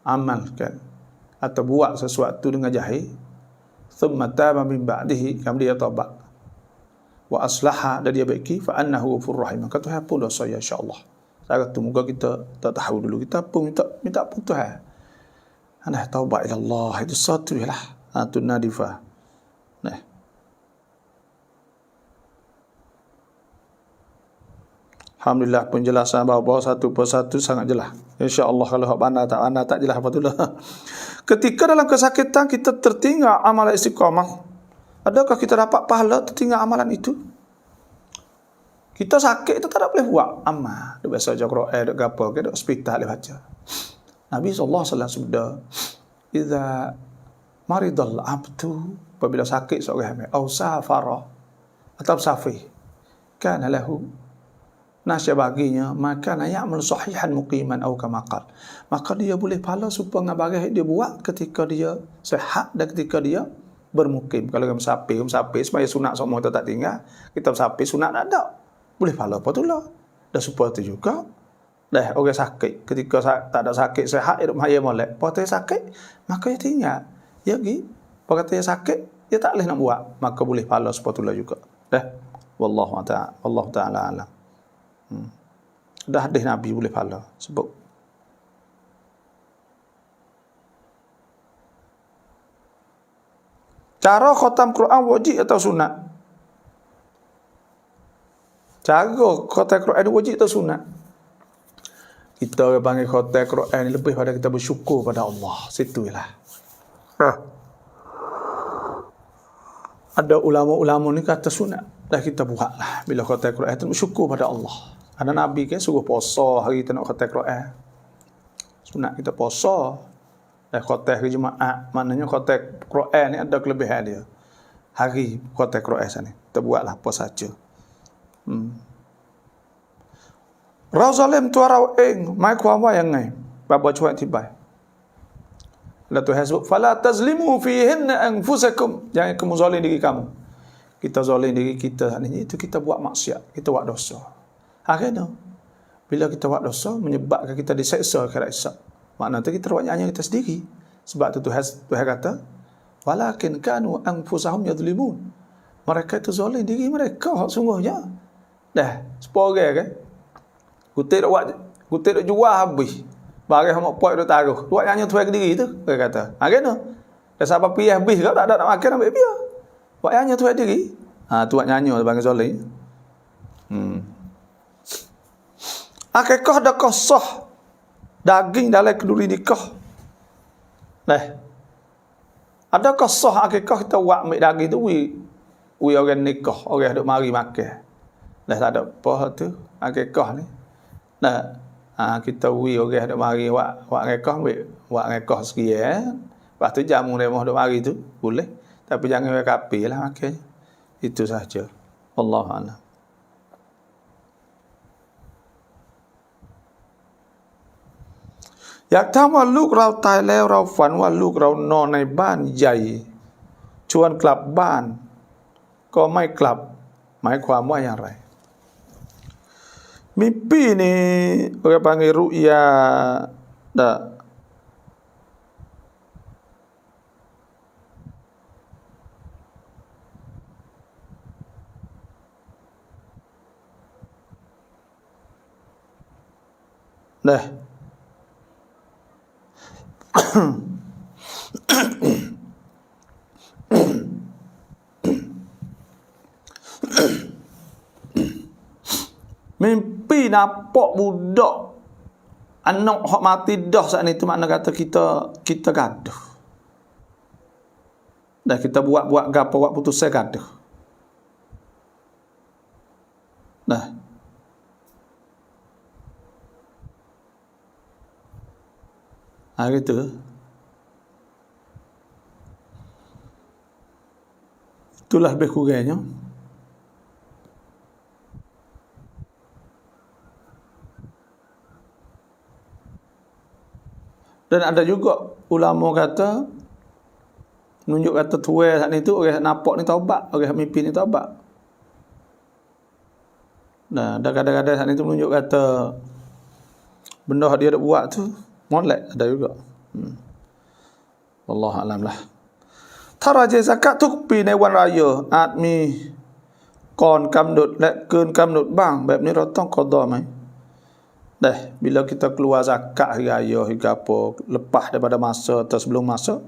amalkan atau buat sesuatu dengan jahil, thumma taba min ba'dihi, kemudian dia taubat, wa aslaha, dan dia baiki, fa annahu ghafurur rahim. Maka Tuhan pun dosa ya insya-Allah. Saya kata moga kita tak tahu dulu, kita pun minta pun Tuhan. Anda taubat ila Allah, itu satu lah. Itu nadifah. Nah. Alhamdulillah penjelasan bawah satu persatu sangat jelas. Insya-Allah kalau hak bandar tak jelas apa tu lah. Ketika dalam kesakitan kita tertinggal amalan istiqamah, adakah kita dapat pahala tertinggal amalan itu? Kita sakit itu tak ada boleh buat amal. Dia biasa baca Quran, duk gapo, duk hospital dia baca. Nabi sallallahu alaihi wasallam sabda, "Idza maridal abdu," apabila sakit seorang hamba, "au safara," atau safih, kana lahu, nasya baginya, maka ya'mal sahihan muqiman au kama qala. Maka dia boleh pahala supaya ngabarih dia buat ketika dia sihat dan ketika dia bermukim. Kalau musafir supaya sunat semua kita tak tinggal, kita musafir sunat tak ada. Boleh pahala apa tu lah. Dan supaya tu juga dah orang sakit ketika tak ada sakit sihat hidup maya molek. Pada sakit maka dia tinggal. Ya pergi. Pada dia sakit dia tak boleh nak buat, maka boleh pahala supaya tu lah juga. Dah. Wallahu ta'ala alam. Dah hadis Nabi boleh pahala sebut. Cara khatam Quran wajib atau sunat? Cara khatam Quran wajib atau sunat? Kita panggil khatam Quran lebih pada kita bersyukur pada Allah. Situlah. Ada ulama-ulama ni kata sunat. Dah kita buatlah bila khatam Quran itu bersyukur pada Allah. Ada Nabi kan suruh puasa hari kita nak khatam Quran. Sunat kita puasa. Dan khatam hari Jumaat, maknanya khatam Quran ni ada kelebihan dia. Hari khatam Quran sana. Kita buatlah apa saja. Rauzalim tu arau eng, mai kuama yang ngai. Baba cuak tibai. La tu hasbuk fala tazlimu fihinna anfusakum. Jangan kamu zalim diri kamu. Kita zalim diri kita ni itu kita buat maksiat, kita buat dosa. Akhirnya bila kita buat dosa menyebabkan kita diseksa akhirat esok. Maknanya kita buat hanya kita sendiri. Sebab tu Tuhan kata walakin kanu anfusahum yadhlimun. Mereka itu zalim diri mereka sungguhnya. Dah, sepore kan. Kutik dak jual habis. Barang hang poi dak taruh. Buat hanya Tuhan diri tu, dia kata. Akhirnya dah sampai pi habis kau tak ada nak makan ambil dia. Buat hanya Tuhan diri. Tu buat nyanyi bagi zalim. Akikah dah sah daging dalam kenduri nikah. Nah. Adakah sah akikah kita buat ambil daging tu wi orang nikah, orang duk mari makan. Dah tak ada apa tu akikah ni. Nah, kita wi orang duk mari buat akikah ambil buat akikah sekian. Lepas tu jamu remah duk mari tu boleh. Tapi jangan kapi lah makan. Itu saja. Wallahu a'lam.อยากถามว่าลูกเราตายแล้วเราฝันว่าลูกเรานอนในบ้านใหญ่ชวนกลับบ้านก็ไม่กลับหมายความว่าอย่างไร Mimpi ni orang panggil ru'ya. Dah. Dah. Mimpi nampak budak anak hak mati dah saat ni tu makna kata kita gaduh. Dah kita buat gapo buat putus gaduh. Dah. Gitu. Itulah lebih kurangnya. Dan ada juga ulama kata menunjuk kata tuai saat ni tu orang nampak ni taubat, orang mimpi ni taubat. Nah, ada kadang-kadang saat ni tu menunjuk kata benda dia ada buat tu molek ada juga. Wallahu alam lah. Taraje zakat tu piในวันraya อาจมีก่อนกำหนดและเกินกำหนดบ้างแบบนี้เราต้องqadaไหม Dah, bila kita keluar zakat hari raya hingga apa lepas daripada masa atau sebelum masa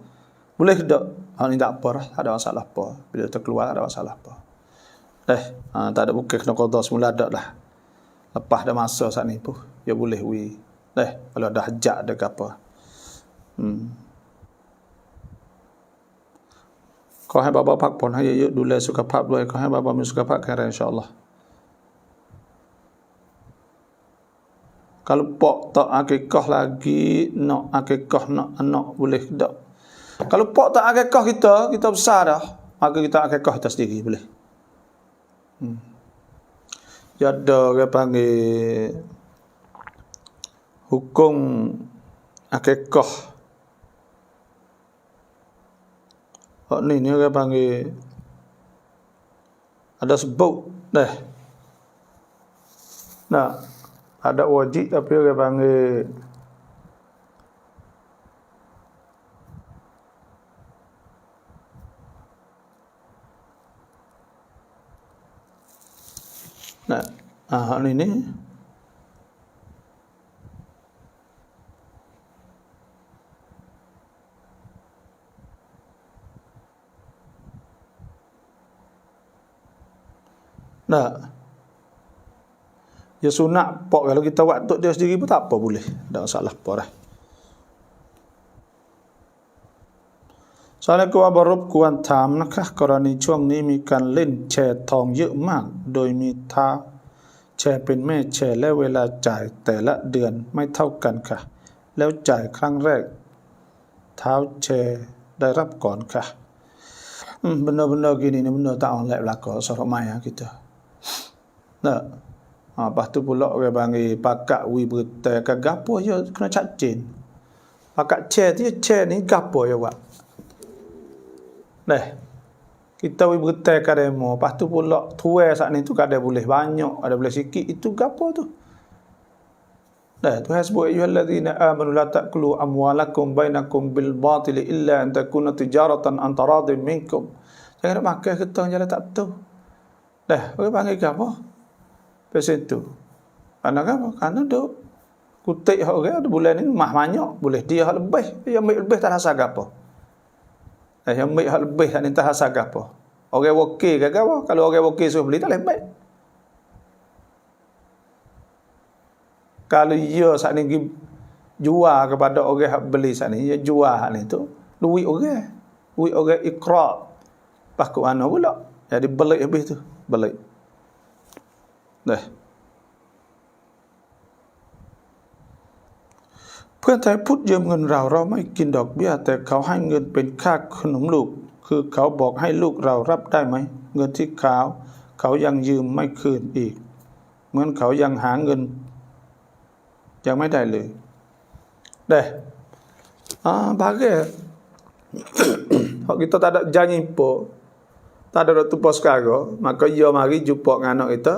boleh tak? Hal ni tak apa dah, tak ada masalah apa. Bila kita keluar tak ada masalah apa. Dah, tak ada bukan kena qada semula dak lah. Lepas dah masa saat ni pun ya boleh wi. Dah, kalau ada hajat ada ke apa. Kau hai bapa pak pon hai yaดูแลสุขภาพด้วยขอให้บาบามีสุขภาพแข็งแรงอินชาอัลลอฮ์ Kalau pak tak akikah lagi, nak akikah nak anak boleh tak? Kalau pak tak akikah kita besar dah, maka kita akikah kita sendiri boleh. Ya ada orang panggil hukum akikah. Ni orang panggil ada sebut dah. Nah, ada wajib tapi orang panggil nah, ini nah ya sunat pak kalau kita buat untuk dia sendiri pun tak apa boleh, tak masalah apa dah. Assalamualaikum warahmatullahi wabarakatuh ถามนะคะกรณีช่วงนี้มีการเล่นแชร์ทองเยอะมากโดยมีท้าแชร์เป็นแม่แชร์และเวลาจ่ายแต่ละเดือนไม่เท่ากันค่ะแล้วจ่ายครั้งแรกเท้าแชร์ได้รับก่อนค่ะbenar-benar gini ni benar tak online belaka sorok maya kita. Nah, lepas tu pula orang panggil pakat wi bertai ke gapo je kena cacin. Pakat chair tu chair ni gapo je buat. Dah. Kita wi bertai ke demo, lepas tu pula tuai saat ni tu kadang boleh banyak, ada boleh sikit, itu gapo tu. Dah, Tuhan sebut ayyuhallazina amanu la ta'kulu amwalakum bainakum bil batil illa an takuna tijaratan an taradin minkum. Jangan nak makan kita jalan tak betul. Dah, orang panggil gapo? Pasal tu. Karena apa? Karena duk kutik hak orang ada bulan ni mah banyak, boleh dia hak lebih, dia ambil lebih tak rasa gapo. Yang ambil hak lebih tak tak rasa gapo. Orang wakil ke apa? Kalau orang wakil suruh beli tak lebih. Kalau dia saat ni jual kepada orang yang beli saat ni, dia jual hak ni tu, duit orang ikrar. Pakuk ana pula. Jadi balik habis tu, balik. Dah. เพื่อนไทยพุทธยืมเงินเราไม่กินดอกเบี้ยแต่เขาให้เงินเป็นค่าขนมลูกคือเขาบอกให้ลูกเรารับได้ไหมเงินที่เขายังยืมไม่คืนอีกเหมือนเขายังหาเงินยังไม่ได้เลยdah bagai kalau kita tak ada janji pun tak ada waktu pos karo maka ia mari jumpa dengan anak kita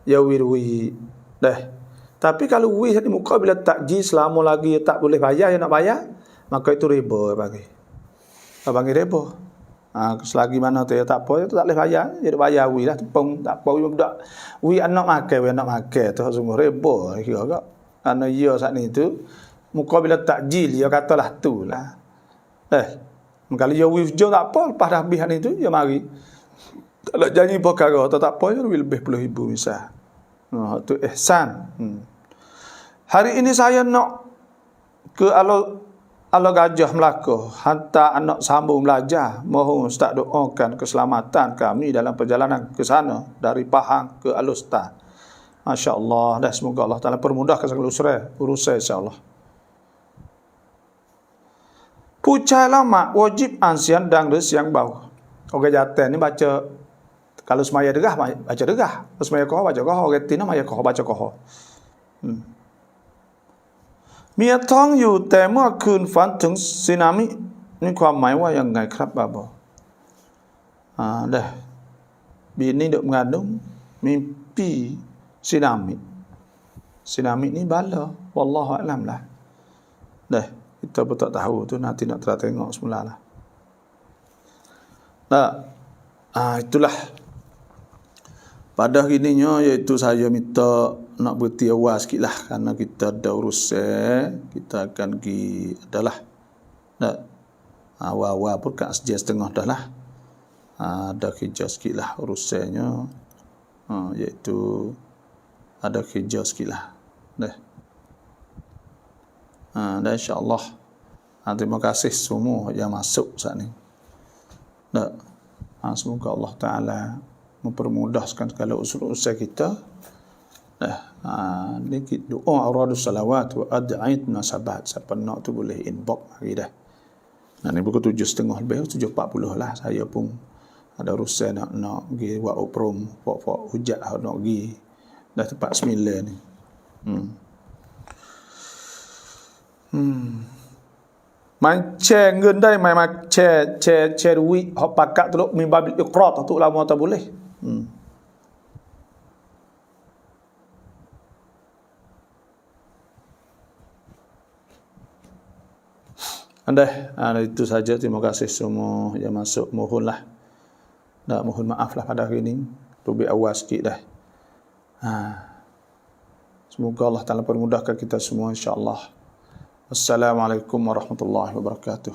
ya wirwi Dah. Tapi kalau wis di muka bila takji selama lagi tak boleh bayar, nak bayar, maka itu riba bagi. Bagi riba. Selagi mana tu tak apa, tu tak boleh bayar, jadi bayar wis lah, tepung tak apa budak. Wis anak makan tu sungguh riba kira kak. Karena ia saat ni tu muka bila takjil dia katalah tu lah. Kalau dia wis je tak apa, lepas dah habis ni tu dia mari. Tak nak janji perkara tak apa, dia lebih 10,000 misal. Itu ihsan. Hari ini saya nak ke Alo Gajah Melaka, hantar anak sambung belajar. Mohon Ustaz doakan keselamatan kami dalam perjalanan ke sana dari Pahang ke Alostar. Masya-Allah, dah semoga Allah Taala permudahkan segala urusan insya-Allah. Pucai lama wajib ansian dan siang bau. Orang jatan ni baca kalau semaya derah baca derah, kalau semaya koh baca koh, orang tina maya koh baca koh. เมียท้องอยู่แต่เมื่อคืนฝันถึงสึนามินี่ความหมายว่ายังไงครับบาบdah bini duk mengandung mimpi tsunami ni bala wallahu alam lah. Dah kita pun tak tahu tu, nanti nak tengok semula lah. Itulah pada hari ini iaitu saya minta nak berhenti awal sikit lah, kerana kita ada urusan, kita akan pergi adalah awal-awal pun kat sejam setengah dah lah, ada kerja sikit lah urusannya, iaitu ada kerja sikit lah dan insyaAllah terima kasih semua yang masuk saat ni. Semoga Allah Ta'ala mempermudahkan segala urusan kita. Ni doa auradus salawat wa ad'ait munasabat. Siapa nak tu boleh inbox hari dah. Ni pukul 7.30 lebih, 7.40 lah. Saya pun ada urusan nak pergi buat oprom, buat hujat nak pergi dah tempat 9 ni. Mancing ngen dai mai che duit hok pakat tu mi babil iqrat tu lama tak boleh. Itu saja. Terima kasih semua yang masuk. Mohonlah, mohon maaf lah pada hari ini lebih awal sikit dah. Semoga Allah Ta'ala permudahkan kita semua insya-Allah. Assalamualaikum warahmatullahi wabarakatuh.